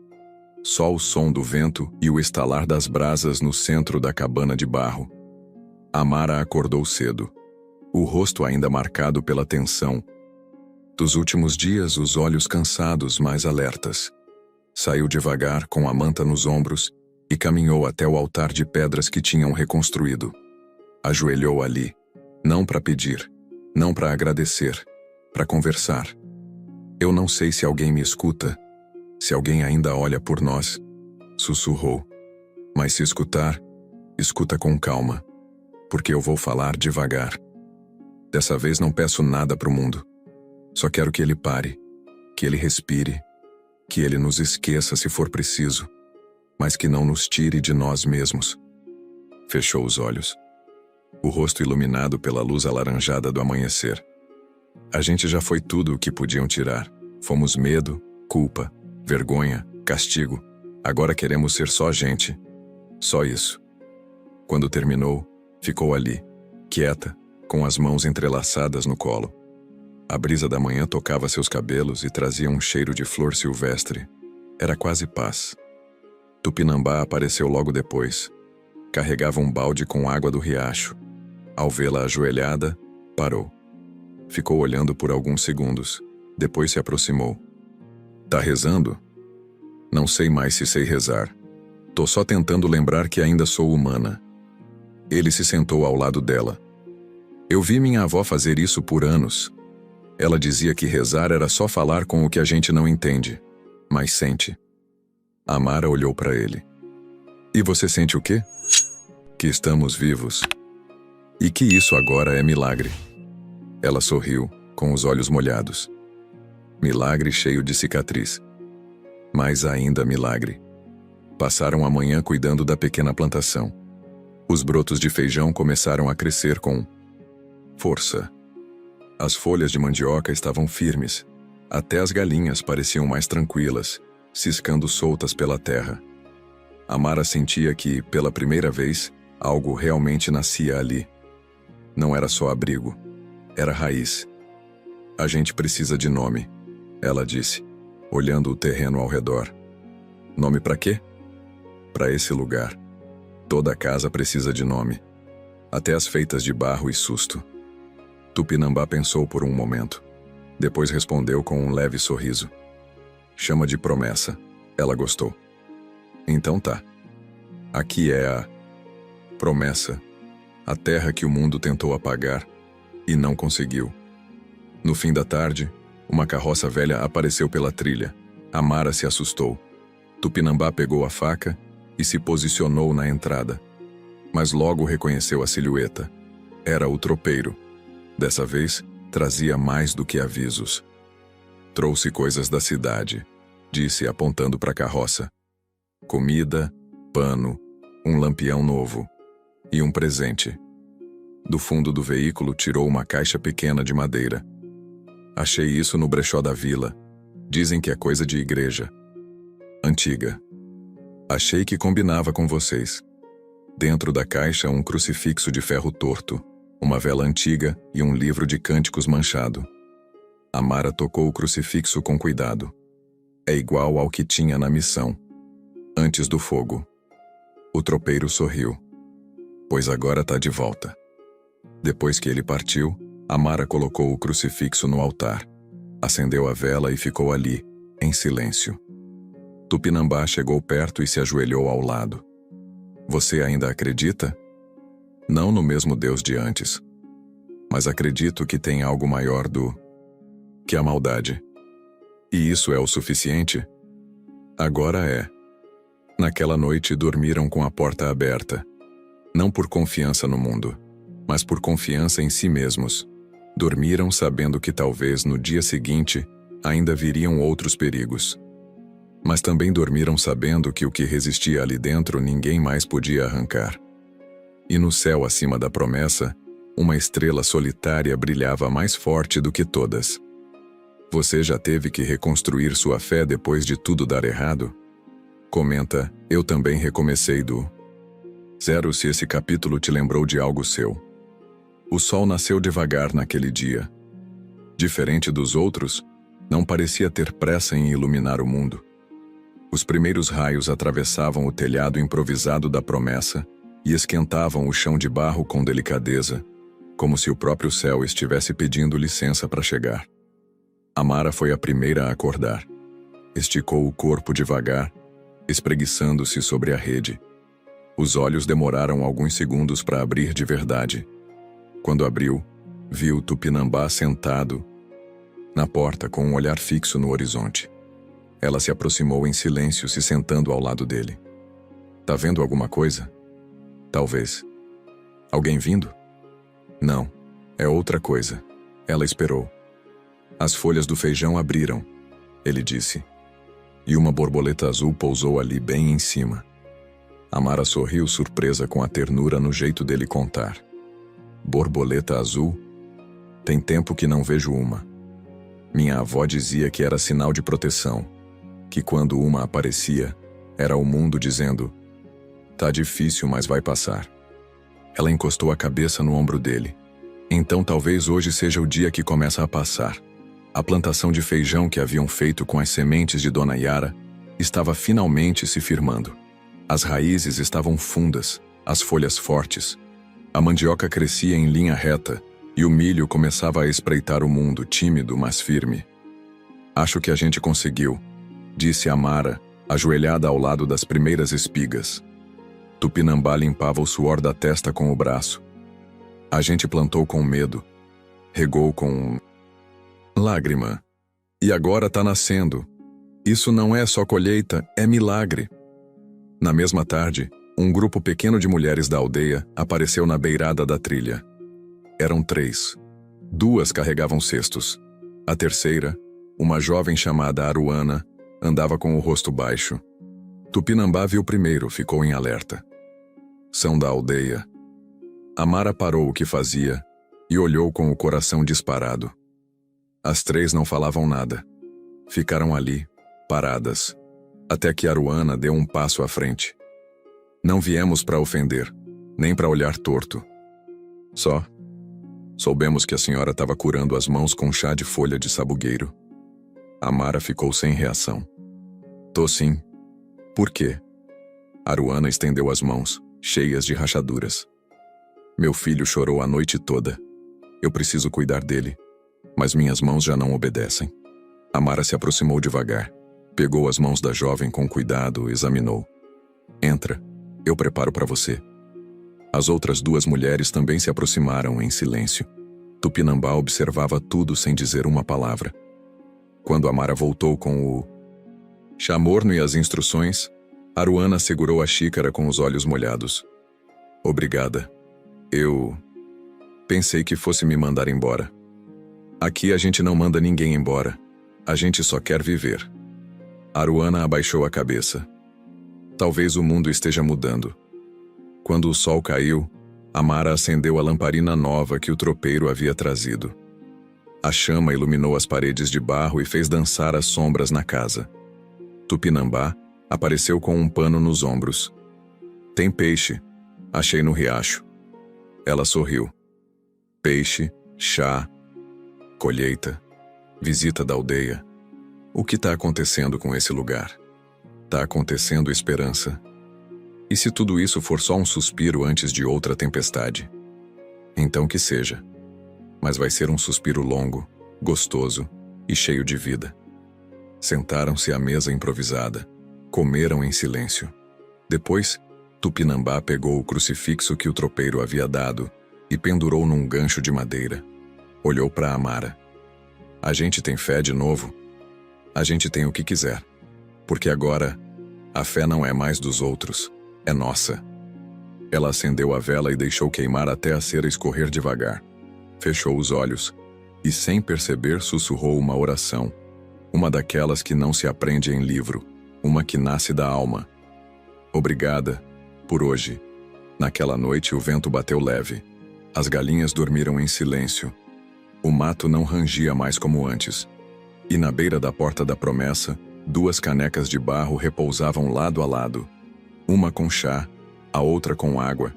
Só o som do vento e o estalar das brasas no centro da cabana de barro. Amara acordou cedo, o rosto ainda marcado pela tensão. Dos últimos dias, os olhos cansados, mas alertas. Saiu devagar, com a manta nos ombros, e caminhou até o altar de pedras que tinham reconstruído. Ajoelhou ali, não para pedir, não para agradecer, para conversar. Eu não sei se alguém me escuta, se alguém ainda olha por nós, sussurrou. Mas se escutar, escuta com calma, porque eu vou falar devagar. Dessa vez não peço nada pro mundo. Só quero que ele pare, que ele respire, que ele nos esqueça se for preciso, mas que não nos tire de nós mesmos. Fechou os olhos, o rosto iluminado pela luz alaranjada do amanhecer. A gente já foi tudo o que podiam tirar. Fomos medo, culpa, vergonha, castigo. Agora queremos ser só gente. Só isso. Quando terminou, ficou ali, quieta, com as mãos entrelaçadas no colo. A brisa da manhã tocava seus cabelos e trazia um cheiro de flor silvestre. Era quase paz. Tupinambá apareceu logo depois. Carregava um balde com água do riacho. Ao vê-la ajoelhada, parou. Ficou olhando por alguns segundos. Depois se aproximou. Tá rezando? Não sei mais se sei rezar. Tô só tentando lembrar que ainda sou humana. Ele se sentou ao lado dela. Eu vi minha avó fazer isso por anos. Ela dizia que rezar era só falar com o que a gente não entende, mas sente. Amara olhou para ele. E você sente o quê? Que estamos vivos. E que isso agora é milagre. Ela sorriu, com os olhos molhados. Milagre cheio de cicatriz. Mas ainda milagre. Passaram a manhã cuidando da pequena plantação. Os brotos de feijão começaram a crescer com força. As folhas de mandioca estavam firmes. Até as galinhas pareciam mais tranquilas, ciscando soltas pela terra. Amara sentia que, pela primeira vez, algo realmente nascia ali. Não era só abrigo. Era raiz. A gente precisa de nome, ela disse, olhando o terreno ao redor. Nome para quê? Para esse lugar. Toda casa precisa de nome. Até as feitas de barro e susto. Tupinambá pensou por um momento. Depois respondeu com um leve sorriso. Chama de promessa. Ela gostou. Então tá. Aqui é a promessa. A terra que o mundo tentou apagar e não conseguiu. No fim da tarde, uma carroça velha apareceu pela trilha. Amara se assustou. Tupinambá pegou a faca e se posicionou na entrada. Mas logo reconheceu a silhueta. Era o tropeiro. Dessa vez, trazia mais do que avisos. Trouxe coisas da cidade, disse apontando para a carroça. Comida, pano, um lampião novo e um presente. Do fundo do veículo tirou uma caixa pequena de madeira. Achei isso no brechó da vila. Dizem que é coisa de igreja. Antiga. Achei que combinava com vocês. Dentro da caixa, um crucifixo de ferro torto, uma vela antiga e um livro de cânticos manchado. Amara tocou o crucifixo com cuidado. É igual ao que tinha na missão. Antes do fogo. O tropeiro sorriu. Pois agora tá de volta. Depois que ele partiu, Amara colocou o crucifixo no altar. Acendeu a vela e ficou ali, em silêncio. Tupinambá chegou perto e se ajoelhou ao lado. Você ainda acredita? Não no mesmo Deus de antes. Mas acredito que tem algo maior que a maldade. E isso é o suficiente? Agora é. Naquela noite dormiram com a porta aberta. Não por confiança no mundo, mas por confiança em si mesmos. Dormiram sabendo que talvez no dia seguinte ainda viriam outros perigos. Mas também dormiram sabendo que o que resistia ali dentro ninguém mais podia arrancar. E no céu acima da promessa, uma estrela solitária brilhava mais forte do que todas. Você já teve que reconstruir sua fé depois de tudo dar errado? Comenta, eu também recomecei do zero se esse capítulo te lembrou de algo seu. O sol nasceu devagar naquele dia. Diferente dos outros, não parecia ter pressa em iluminar o mundo. Os primeiros raios atravessavam o telhado improvisado da promessa e esquentavam o chão de barro com delicadeza, como se o próprio céu estivesse pedindo licença para chegar. Amara foi a primeira a acordar. Esticou o corpo devagar, espreguiçando-se sobre a rede. Os olhos demoraram alguns segundos para abrir de verdade. Quando abriu, viu Tupinambá sentado na porta com um olhar fixo no horizonte. Ela se aproximou em silêncio, se sentando ao lado dele. Tá vendo alguma coisa? Talvez. Alguém vindo? Não, é outra coisa. Ela esperou. As folhas do feijão abriram, ele disse. E uma borboleta azul pousou ali bem em cima. Amara sorriu surpresa com a ternura no jeito dele contar. Borboleta azul? Tem tempo que não vejo uma. Minha avó dizia que era sinal de proteção, que quando uma aparecia, era o mundo dizendo: tá difícil, mas vai passar. Ela encostou a cabeça no ombro dele. Então talvez hoje seja o dia que começa a passar. A plantação de feijão que haviam feito com as sementes de Dona Yara estava finalmente se firmando. As raízes estavam fundas, as folhas fortes. A mandioca crescia em linha reta e o milho começava a espreitar o mundo, tímido, mas firme. Acho que a gente conseguiu, disse Amara, ajoelhada ao lado das primeiras espigas. Tupinambá limpava o suor da testa com o braço. A gente plantou com medo, regou com lágrima. E agora tá nascendo. Isso não é só colheita, é milagre. Na mesma tarde, um grupo pequeno de mulheres da aldeia apareceu na beirada da trilha. Eram 3. 2 carregavam cestos. A terceira, uma jovem chamada Aruana, andava com o rosto baixo. Tupinambá viu primeiro, ficou em alerta. São da aldeia. Amara parou o que fazia e olhou com o coração disparado. As 3 não falavam nada. Ficaram ali, paradas, até que Aruana deu um passo à frente. Não viemos para ofender, nem para olhar torto. Só soubemos que a senhora estava curando as mãos com chá de folha de sabugueiro. Amara ficou sem reação. Tô sim. Por quê? Aruana estendeu as mãos, cheias de rachaduras. Meu filho chorou a noite toda. Eu preciso cuidar dele, mas minhas mãos já não obedecem. Amara se aproximou devagar, pegou as mãos da jovem com cuidado, examinou. Entra, eu preparo para você. As outras 2 mulheres também se aproximaram em silêncio. Tupinambá observava tudo sem dizer uma palavra. Quando Amara voltou com o chá morno e as instruções, Aruana segurou a xícara com os olhos molhados. Obrigada. Eu pensei que fosse me mandar embora. Aqui a gente não manda ninguém embora. A gente só quer viver. Aruana abaixou a cabeça. Talvez o mundo esteja mudando. Quando o sol caiu, Amara acendeu a lamparina nova que o tropeiro havia trazido. A chama iluminou as paredes de barro e fez dançar as sombras na casa. Tupinambá apareceu com um pano nos ombros. Tem peixe. Achei no riacho. Ela sorriu. Peixe, chá, colheita, visita da aldeia. O que está acontecendo com esse lugar? Está acontecendo esperança. E se tudo isso for só um suspiro antes de outra tempestade? Então que seja. Mas vai ser um suspiro longo, gostoso e cheio de vida. Sentaram-se à mesa improvisada. Comeram em silêncio. Depois, Tupinambá pegou o crucifixo que o tropeiro havia dado e pendurou num gancho de madeira. Olhou para Amara. A gente tem fé de novo? A gente tem o que quiser. Porque agora, a fé não é mais dos outros, é nossa. Ela acendeu a vela e deixou queimar até a cera escorrer devagar. Fechou os olhos e, sem perceber, sussurrou uma oração. Uma daquelas que não se aprende em livro, uma que nasce da alma. Obrigada, por hoje. Naquela noite o vento bateu leve. As galinhas dormiram em silêncio. O mato não rangia mais como antes. E na beira da porta da promessa, 2 canecas de barro repousavam lado a lado. Uma com chá, a outra com água.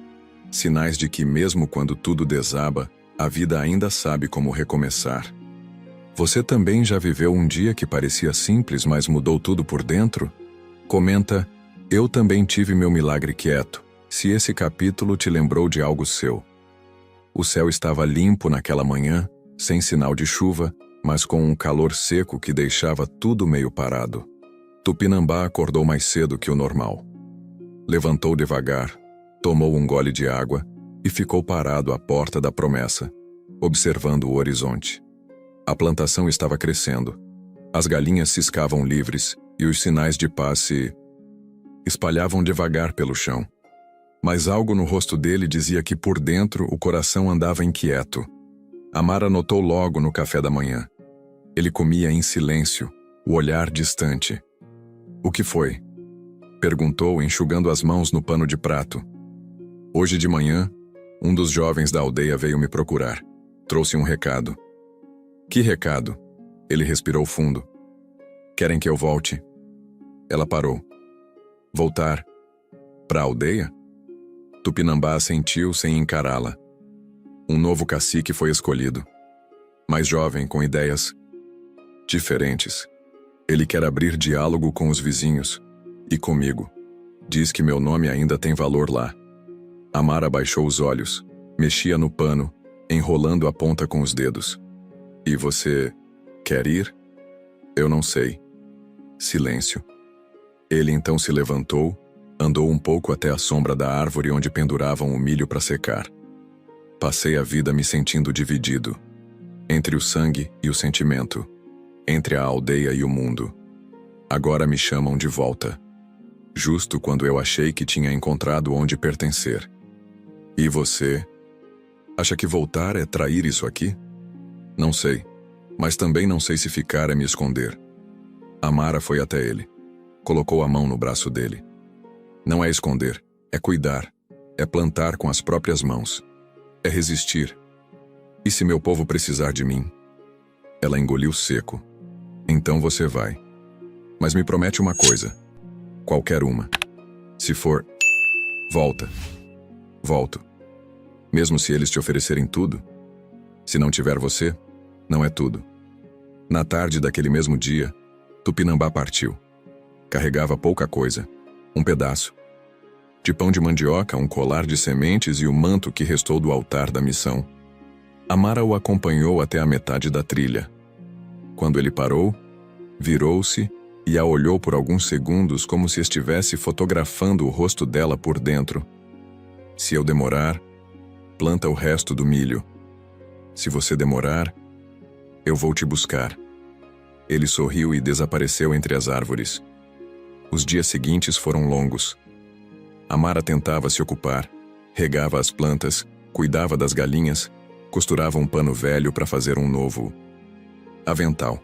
Sinais de que mesmo quando tudo desaba, a vida ainda sabe como recomeçar. Você também já viveu um dia que parecia simples, mas mudou tudo por dentro? Comenta, eu também tive meu milagre quieto, se esse capítulo te lembrou de algo seu. O céu estava limpo naquela manhã, sem sinal de chuva, mas com um calor seco que deixava tudo meio parado. Tupinambá acordou mais cedo que o normal. Levantou devagar, tomou um gole de água e ficou parado à porta da promessa, observando o horizonte. A plantação estava crescendo. As galinhas ciscavam livres e os sinais de paz se espalhavam devagar pelo chão. Mas algo no rosto dele dizia que por dentro o coração andava inquieto. Amara notou logo no café da manhã. Ele comia em silêncio, o olhar distante. O que foi? Perguntou, enxugando as mãos no pano de prato. Hoje de manhã, um dos jovens da aldeia veio me procurar. Trouxe um recado. Que recado? Ele respirou fundo. Querem que eu volte? Ela parou. Voltar? Pra aldeia? Tupinambá assentiu sem encará-la. Um novo cacique foi escolhido. Mais jovem, com ideias diferentes. Ele quer abrir diálogo com os vizinhos. E comigo. Diz que meu nome ainda tem valor lá. Amara baixou os olhos. Mexia no pano, enrolando a ponta com os dedos. E você quer ir? Eu não sei. Silêncio. Ele então se levantou, andou um pouco até a sombra da árvore onde penduravam o milho para secar. Passei a vida me sentindo dividido, entre o sangue e o sentimento, entre a aldeia e o mundo. Agora me chamam de volta, justo quando eu achei que tinha encontrado onde pertencer. E você? Acha que voltar é trair isso aqui? Não sei, mas também não sei se ficar é me esconder. Amara foi até ele. Colocou a mão no braço dele. Não é esconder, é cuidar, é plantar com as próprias mãos, é resistir. E se meu povo precisar de mim? Ela engoliu seco. Então você vai. Mas me promete uma coisa. Qualquer uma. Se for, volta. Volto. Mesmo se eles te oferecerem tudo. Se não tiver você, não é tudo. Na tarde daquele mesmo dia, Tupinambá partiu. Carregava pouca coisa. Um pedaço. De pão de mandioca, um colar de sementes e o manto que restou do altar da missão. Amara o acompanhou até a metade da trilha. Quando ele parou, virou-se e a olhou por alguns segundos como se estivesse fotografando o rosto dela por dentro. Se eu demorar, planta o resto do milho. Se você demorar, eu vou te buscar. Ele sorriu e desapareceu entre as árvores. Os dias seguintes foram longos. Amara tentava se ocupar, regava as plantas, cuidava das galinhas, costurava um pano velho para fazer um novo avental.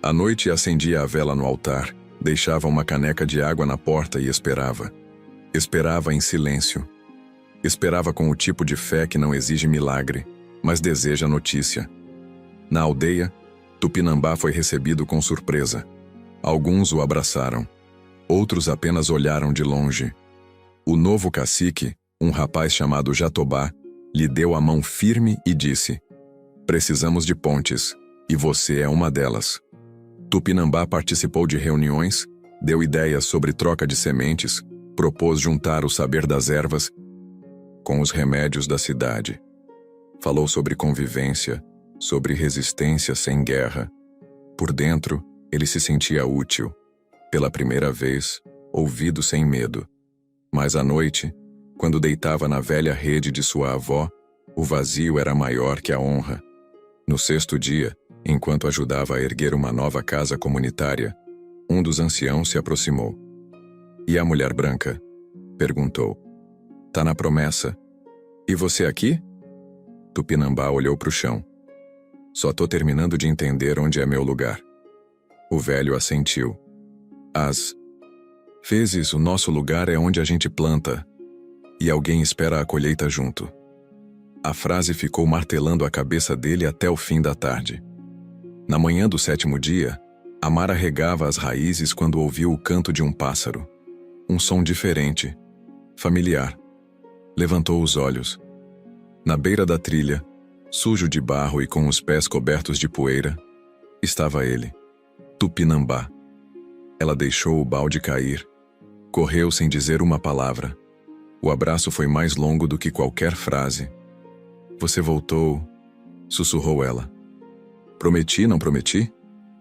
À noite acendia a vela no altar, deixava uma caneca de água na porta e esperava. Esperava em silêncio. Esperava com o tipo de fé que não exige milagre, mas deseja notícia. Na aldeia, Tupinambá foi recebido com surpresa. Alguns o abraçaram. Outros apenas olharam de longe. O novo cacique, um rapaz chamado Jatobá, lhe deu a mão firme e disse: "Precisamos de pontes, e você é uma delas." Tupinambá participou de reuniões, deu ideias sobre troca de sementes, propôs juntar o saber das ervas com os remédios da cidade. Falou sobre convivência, sobre resistência sem guerra. Por dentro, ele se sentia útil. Pela primeira vez, ouvido sem medo. Mas à noite, quando deitava na velha rede de sua avó, o vazio era maior que a honra. No sexto dia, enquanto ajudava a erguer uma nova casa comunitária, um dos anciãos se aproximou. "E a mulher branca?" perguntou. "Tá na promessa. E você aqui?" Tupinambá olhou para o chão. "Só tô terminando de entender onde é meu lugar." O velho assentiu. "Às vezes, o nosso lugar é onde a gente planta, e alguém espera a colheita junto." A frase ficou martelando a cabeça dele até o fim da tarde. Na manhã do sétimo dia, Amara regava as raízes quando ouviu o canto de um pássaro. Um som diferente, familiar. Levantou os olhos. Na beira da trilha, sujo de barro e com os pés cobertos de poeira, estava ele, Tupinambá. Ela deixou o balde cair. Correu sem dizer uma palavra. O abraço foi mais longo do que qualquer frase. "Você voltou", sussurrou ela. "Prometi, não prometi?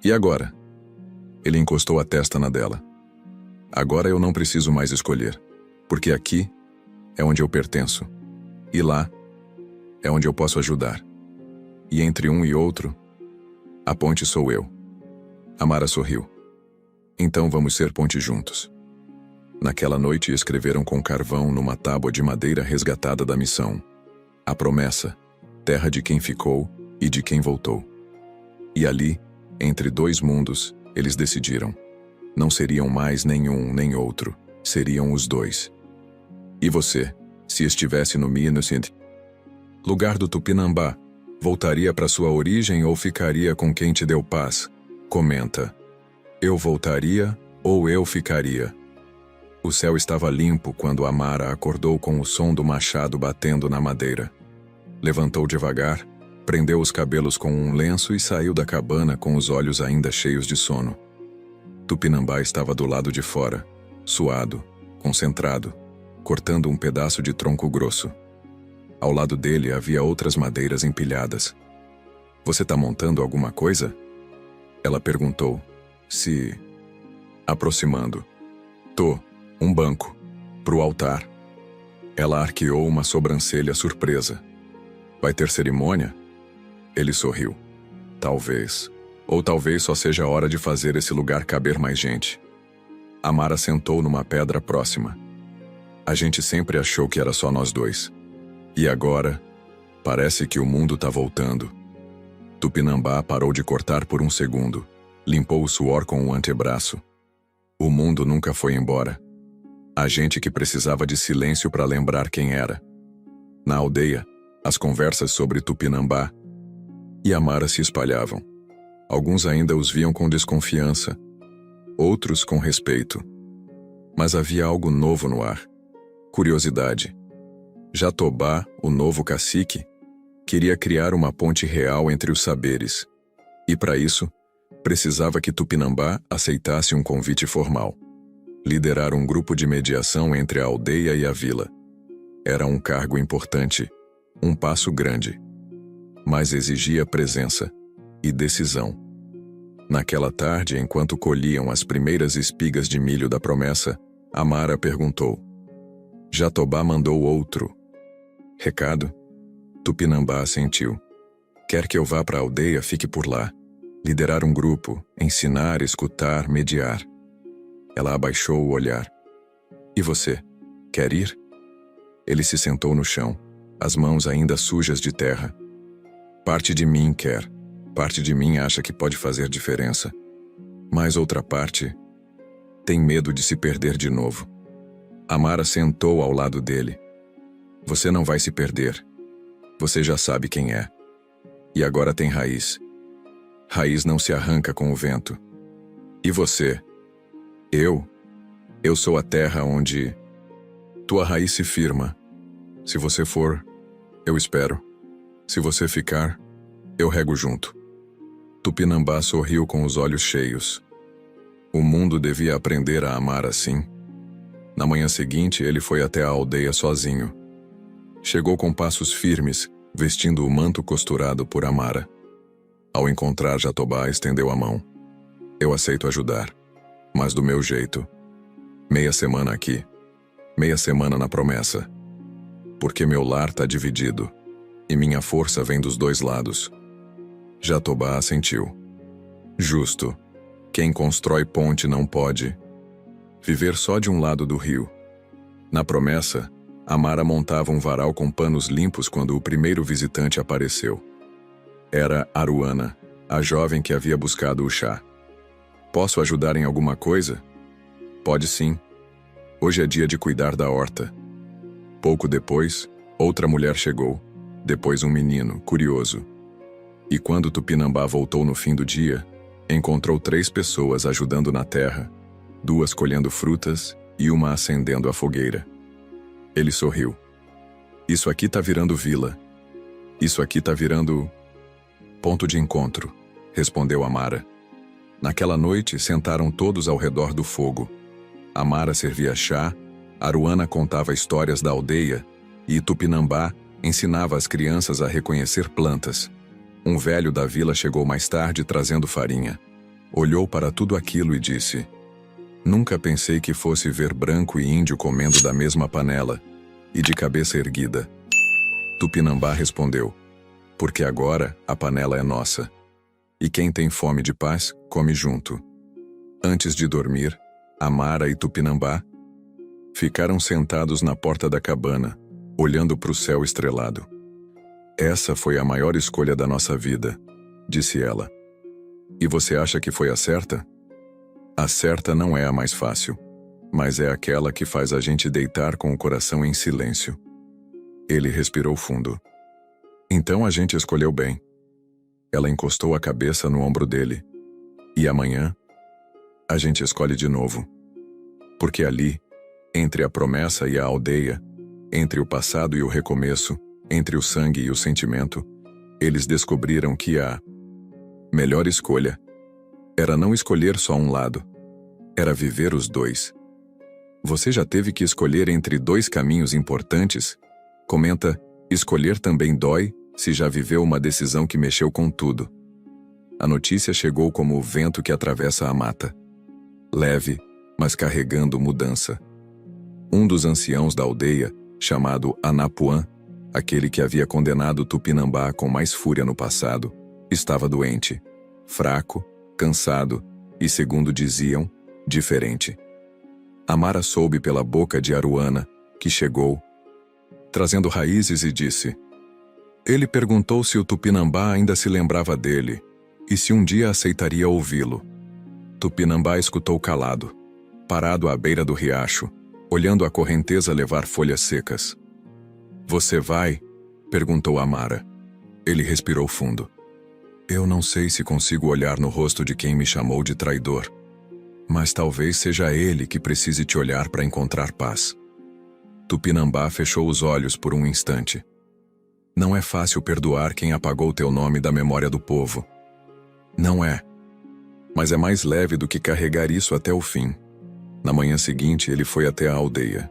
E agora?" Ele encostou a testa na dela. "Agora eu não preciso mais escolher, porque aqui é onde eu pertenço. E lá é onde eu posso ajudar. E entre um e outro, a ponte sou eu." Amara sorriu. "Então vamos ser ponte juntos." Naquela noite escreveram com carvão numa tábua de madeira resgatada da missão: "A promessa, terra de quem ficou e de quem voltou." E ali, entre dois mundos, eles decidiram. Não seriam mais nenhum nem outro, seriam os dois. E você, se estivesse no Innocent, lugar do Tupinambá, voltaria para sua origem ou ficaria com quem te deu paz? Comenta. Eu voltaria ou eu ficaria? O céu estava limpo quando Amara acordou com o som do machado batendo na madeira. Levantou devagar, prendeu os cabelos com um lenço e saiu da cabana com os olhos ainda cheios de sono. Tupinambá estava do lado de fora, suado, concentrado, cortando um pedaço de tronco grosso. Ao lado dele havia outras madeiras empilhadas. "Você tá montando alguma coisa?" Ela perguntou, se aproximando. Um banco. Pro altar. Ela arqueou uma sobrancelha surpresa. Vai ter cerimônia? Ele sorriu. Talvez. Ou talvez só seja a hora de fazer esse lugar caber mais gente. Amara sentou numa pedra próxima. A gente sempre achou que era só nós dois. E agora, parece que o mundo tá voltando. Tupinambá parou de cortar por um segundo. Limpou o suor com o antebraço. O mundo nunca foi embora. A gente que precisava de silêncio para lembrar quem era. Na aldeia, as conversas sobre Tupinambá e Amara se espalhavam. Alguns ainda os viam com desconfiança, outros com respeito. Mas havia algo novo no ar. Curiosidade. Jatobá, o novo cacique, queria criar uma ponte real entre os saberes. E para isso, precisava que Tupinambá aceitasse um convite formal. Liderar um grupo de mediação entre a aldeia e a vila. Era um cargo importante, um passo grande. Mas exigia presença e decisão. Naquela tarde, enquanto colhiam as primeiras espigas de milho da promessa, Amara perguntou. Jatobá mandou outro recado? Tupinambá assentiu. Quer que eu vá para a aldeia, fique por lá. Liderar um grupo, ensinar, escutar, mediar. Ela abaixou o olhar. E você, quer ir? Ele se sentou no chão, as mãos ainda sujas de terra. Parte de mim quer. Parte de mim acha que pode fazer diferença. Mas outra parte tem medo de se perder de novo. Amara sentou ao lado dele. Você não vai se perder. Você já sabe quem é. E agora tem raiz. Raiz não se arranca com o vento. E você? Eu sou a terra onde tua raiz se firma. Se você for, eu espero. Se você ficar, eu rego junto. Tupinambá sorriu com os olhos cheios. O mundo devia aprender a amar assim. Na manhã seguinte, ele foi até a aldeia sozinho. Chegou com passos firmes, vestindo o manto costurado por Amara. Ao encontrar Jatobá, estendeu a mão. Eu aceito ajudar, mas do meu jeito. Meia semana aqui, meia semana na promessa. Porque meu lar tá dividido, e minha força vem dos dois lados. Jatobá assentiu. Justo. Quem constrói ponte não pode viver só de um lado do rio. Na promessa, Amara montava um varal com panos limpos quando o primeiro visitante apareceu. Era Aruana, a jovem que havia buscado o chá. Posso ajudar em alguma coisa? Pode sim. Hoje é dia de cuidar da horta. Pouco depois, outra mulher chegou. Depois um menino, curioso. E quando Tupinambá voltou no fim do dia, encontrou 3 pessoas ajudando na terra, 2 colhendo frutas e uma acendendo a fogueira. Ele sorriu. Isso aqui tá virando vila. Isso aqui tá virando ponto de encontro, respondeu Amara. Naquela noite, sentaram todos ao redor do fogo. Amara servia chá, Aruana contava histórias da aldeia e Tupinambá ensinava as crianças a reconhecer plantas. Um velho da vila chegou mais tarde trazendo farinha. Olhou para tudo aquilo e disse: Nunca pensei que fosse ver branco e índio comendo da mesma panela, e de cabeça erguida. Tupinambá respondeu: Porque agora a panela é nossa. E quem tem fome de paz, come junto. Antes de dormir, Amara e Tupinambá ficaram sentados na porta da cabana, olhando para o céu estrelado. Essa foi a maior escolha da nossa vida, disse ela. E você acha que foi a certa? A certa não é a mais fácil, mas é aquela que faz a gente deitar com o coração em silêncio. Ele respirou fundo. Então a gente escolheu bem. Ela encostou a cabeça no ombro dele. E amanhã, a gente escolhe de novo. Porque ali, entre a promessa e a aldeia, entre o passado e o recomeço, entre o sangue e o sentimento, eles descobriram que a melhor escolha era não escolher só um lado, era viver os dois. Você já teve que escolher entre 2 caminhos importantes? Comenta, escolher também dói, se já viveu uma decisão que mexeu com tudo. A notícia chegou como o vento que atravessa a mata. Leve, mas carregando mudança. Um dos anciãos da aldeia, chamado Anapuã, aquele que havia condenado Tupinambá com mais fúria no passado, estava doente, fraco, cansado e, segundo diziam, diferente. Amara soube pela boca de Aruana, que chegou, trazendo raízes, e disse: ele perguntou se o Tupinambá ainda se lembrava dele e se um dia aceitaria ouvi-lo. Tupinambá escutou calado, parado à beira do riacho, olhando a correnteza levar folhas secas. Você vai? Perguntou Amara. Ele respirou fundo. Eu não sei se consigo olhar no rosto de quem me chamou de traidor, mas talvez seja ele que precise te olhar para encontrar paz. Tupinambá fechou os olhos por um instante. Não é fácil perdoar quem apagou teu nome da memória do povo. Não é. Mas é mais leve do que carregar isso até o fim. Na manhã seguinte, ele foi até a aldeia.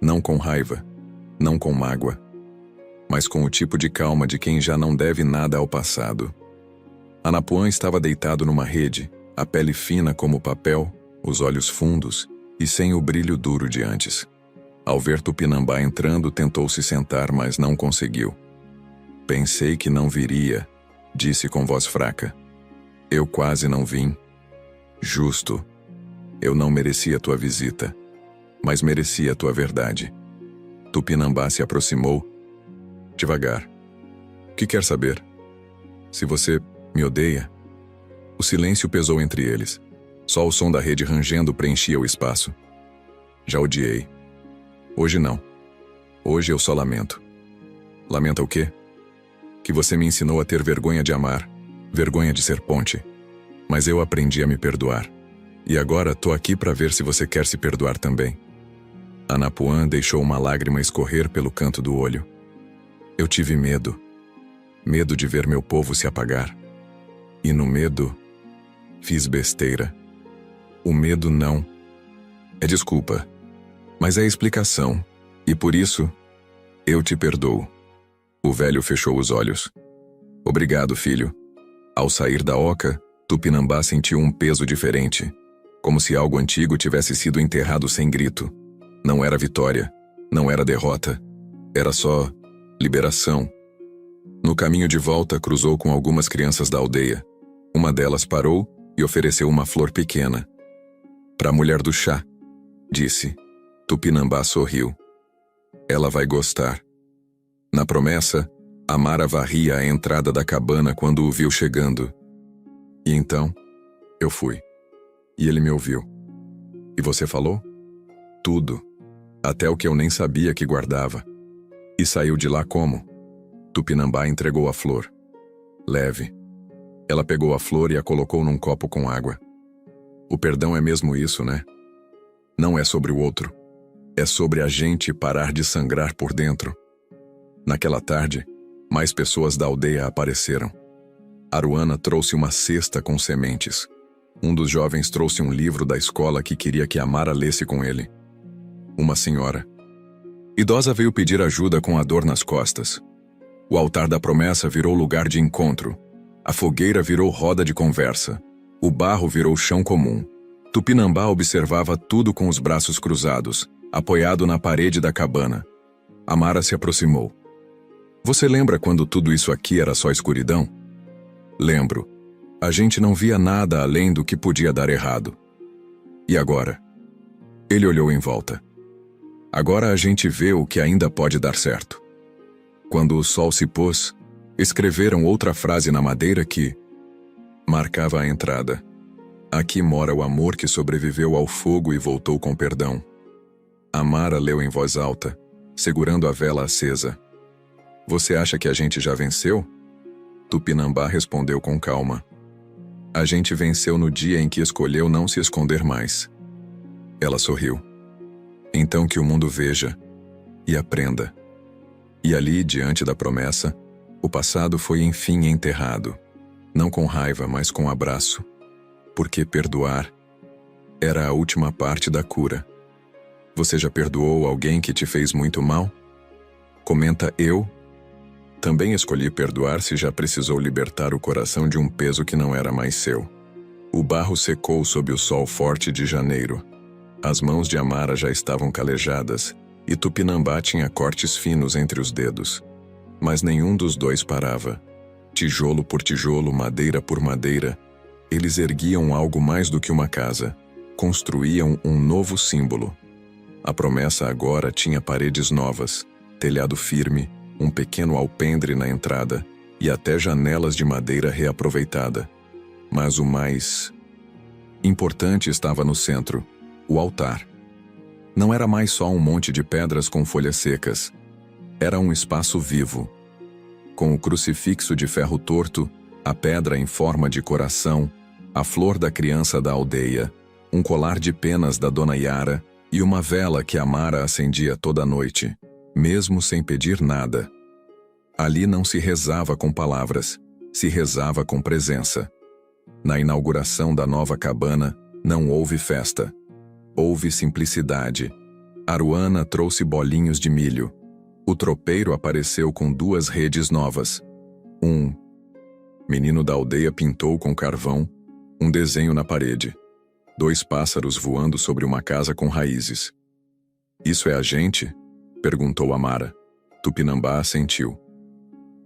Não com raiva, não com mágoa, mas com o tipo de calma de quem já não deve nada ao passado. Anapuã estava deitado numa rede, a pele fina como papel, os olhos fundos e sem o brilho duro de antes. Ao ver Tupinambá entrando, tentou se sentar, mas não conseguiu. Pensei que não viria, disse com voz fraca. Eu quase não vim. Justo. Eu não merecia tua visita, mas merecia tua verdade. Tupinambá se aproximou, devagar. O que quer saber? Se você me odeia? O silêncio pesou entre eles. Só o som da rede rangendo preenchia o espaço. Já odiei. Hoje não. Hoje eu só lamento. Lamenta o quê? Que você me ensinou a ter vergonha de amar, vergonha de ser ponte. Mas eu aprendi a me perdoar. E agora tô aqui para ver se você quer se perdoar também. Anapuã deixou uma lágrima escorrer pelo canto do olho. Eu tive medo. Medo de ver meu povo se apagar. E no medo, fiz besteira. O medo não. É desculpa. Mas é explicação. E por isso, eu te perdoo. O velho fechou os olhos. Obrigado, filho. Ao sair da oca, Tupinambá sentiu um peso diferente. Como se algo antigo tivesse sido enterrado sem grito. Não era vitória, não era derrota. Era só liberação. No caminho de volta, cruzou com algumas crianças da aldeia. Uma delas parou e ofereceu uma flor pequena. Para a mulher do chá, disse. Tupinambá sorriu. Ela vai gostar. Na promessa, Amara varria a entrada da cabana quando o viu chegando. E então, eu fui. E ele me ouviu. E você falou? Tudo. Até o que eu nem sabia que guardava. E saiu de lá como? Tupinambá entregou a flor. Leve. Ela pegou a flor e a colocou num copo com água. O perdão é mesmo isso, né? Não é sobre o outro. É sobre a gente parar de sangrar por dentro. Naquela tarde, mais pessoas da aldeia apareceram. Aruana trouxe uma cesta com sementes. Um dos jovens trouxe um livro da escola que queria que Amara lesse com ele. Uma senhora idosa veio pedir ajuda com a dor nas costas. O altar da promessa virou lugar de encontro. A fogueira virou roda de conversa. O barro virou chão comum. Tupinambá observava tudo com os braços cruzados, apoiado na parede da cabana. Amara se aproximou. Você lembra quando tudo isso aqui era só escuridão? Lembro. A gente não via nada além do que podia dar errado. E agora? Ele olhou em volta. Agora a gente vê o que ainda pode dar certo. Quando o sol se pôs, escreveram outra frase na madeira que marcava a entrada. Aqui mora o amor que sobreviveu ao fogo e voltou com perdão. Amara leu em voz alta, segurando a vela acesa. Você acha que a gente já venceu? Tupinambá respondeu com calma. A gente venceu no dia em que escolheu não se esconder mais. Ela sorriu. Então que o mundo veja e aprenda. E ali, diante da promessa, o passado foi enfim enterrado. Não com raiva, mas com abraço. Porque perdoar era a última parte da cura. Você já perdoou alguém que te fez muito mal? Comenta eu. Também escolhi perdoar se já precisou libertar o coração de um peso que não era mais seu. O barro secou sob o sol forte de janeiro. As mãos de Amara já estavam calejadas e Tupinambá tinha cortes finos entre os dedos. Mas nenhum dos dois parava. Tijolo por tijolo, madeira por madeira, eles erguiam algo mais do que uma casa. Construíam um novo símbolo. A promessa agora tinha paredes novas, telhado firme, um pequeno alpendre na entrada e até janelas de madeira reaproveitada. Mas o mais importante estava no centro, o altar. Não era mais só um monte de pedras com folhas secas. Era um espaço vivo. Com o crucifixo de ferro torto, a pedra em forma de coração, a flor da criança da aldeia, um colar de penas da dona Yara e uma vela que Amara acendia toda noite, mesmo sem pedir nada. Ali não se rezava com palavras, se rezava com presença. Na inauguração da nova cabana, não houve festa. Houve simplicidade. Aruana trouxe bolinhos de milho. O tropeiro apareceu com 2 redes novas. Menino da aldeia pintou com carvão um desenho na parede. 2 pássaros voando sobre uma casa com raízes. "Isso é a gente?" perguntou Amara. Tupinambá assentiu.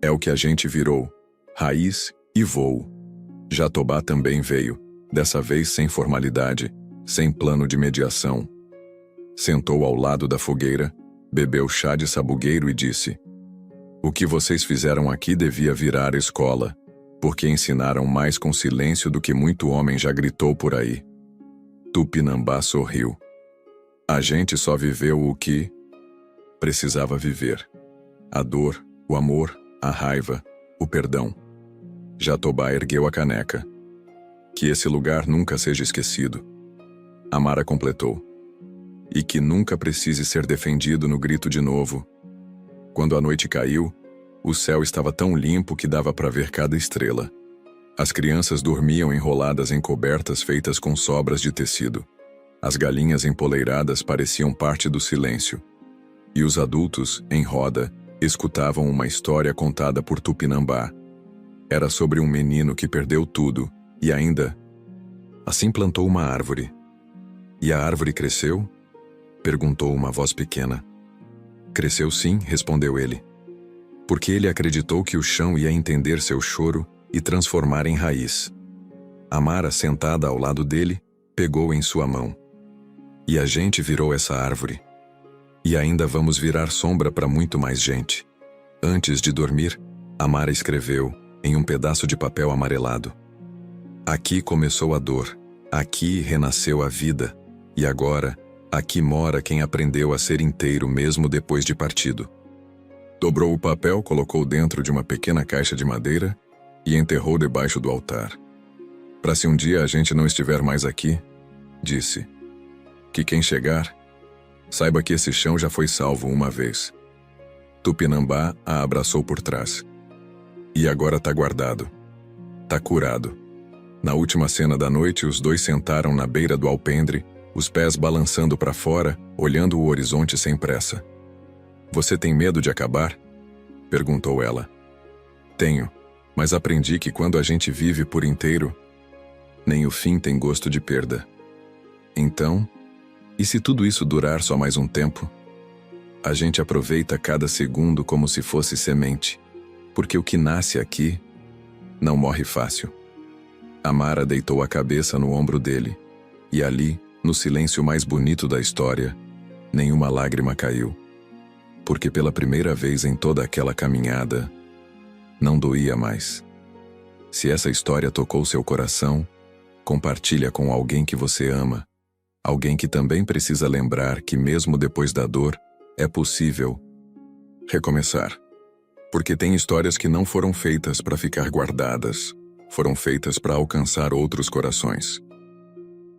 "É o que a gente virou, raiz e voo." Jatobá também veio, dessa vez sem formalidade, sem plano de mediação. Sentou ao lado da fogueira, bebeu chá de sabugueiro e disse: "O que vocês fizeram aqui devia virar escola, porque ensinaram mais com silêncio do que muito homem já gritou por aí." Tupinambá sorriu. "A gente só viveu o que precisava viver. A dor, o amor, a raiva, o perdão." Jatobá ergueu a caneca. "Que esse lugar nunca seja esquecido." Amara completou. "E que nunca precise ser defendido no grito de novo." Quando a noite caiu, o céu estava tão limpo que dava para ver cada estrela. As crianças dormiam enroladas em cobertas feitas com sobras de tecido. As galinhas empoleiradas pareciam parte do silêncio. E os adultos, em roda, escutavam uma história contada por Tupinambá. Era sobre um menino que perdeu tudo, e ainda assim plantou uma árvore. "E a árvore cresceu?" perguntou uma voz pequena. "Cresceu sim", respondeu ele. "Porque ele acreditou que o chão ia entender seu choro e transformar em raiz." Amara, sentada ao lado dele, pegou em sua mão. "E a gente virou essa árvore. E ainda vamos virar sombra para muito mais gente." Antes de dormir, Amara escreveu, em um pedaço de papel amarelado: "Aqui começou a dor, aqui renasceu a vida, e agora, aqui mora quem aprendeu a ser inteiro mesmo depois de partido." Dobrou o papel, colocou dentro de uma pequena caixa de madeira e enterrou debaixo do altar. "Para se um dia a gente não estiver mais aqui", disse, "que quem chegar, saiba que esse chão já foi salvo uma vez." Tupinambá a abraçou por trás. "E agora tá guardado. Tá curado." Na última cena da noite, os dois sentaram na beira do alpendre, os pés balançando para fora, olhando o horizonte sem pressa. "Você tem medo de acabar?" perguntou ela. "Tenho, mas aprendi que quando a gente vive por inteiro, nem o fim tem gosto de perda." "Então, e se tudo isso durar só mais um tempo?" "A gente aproveita cada segundo como se fosse semente, porque o que nasce aqui não morre fácil." Amara deitou a cabeça no ombro dele, e ali, no silêncio mais bonito da história, nenhuma lágrima caiu. Porque pela primeira vez em toda aquela caminhada, não doía mais. Se essa história tocou seu coração, compartilha com alguém que você ama, alguém que também precisa lembrar que mesmo depois da dor, é possível recomeçar. Porque tem histórias que não foram feitas para ficar guardadas, foram feitas para alcançar outros corações.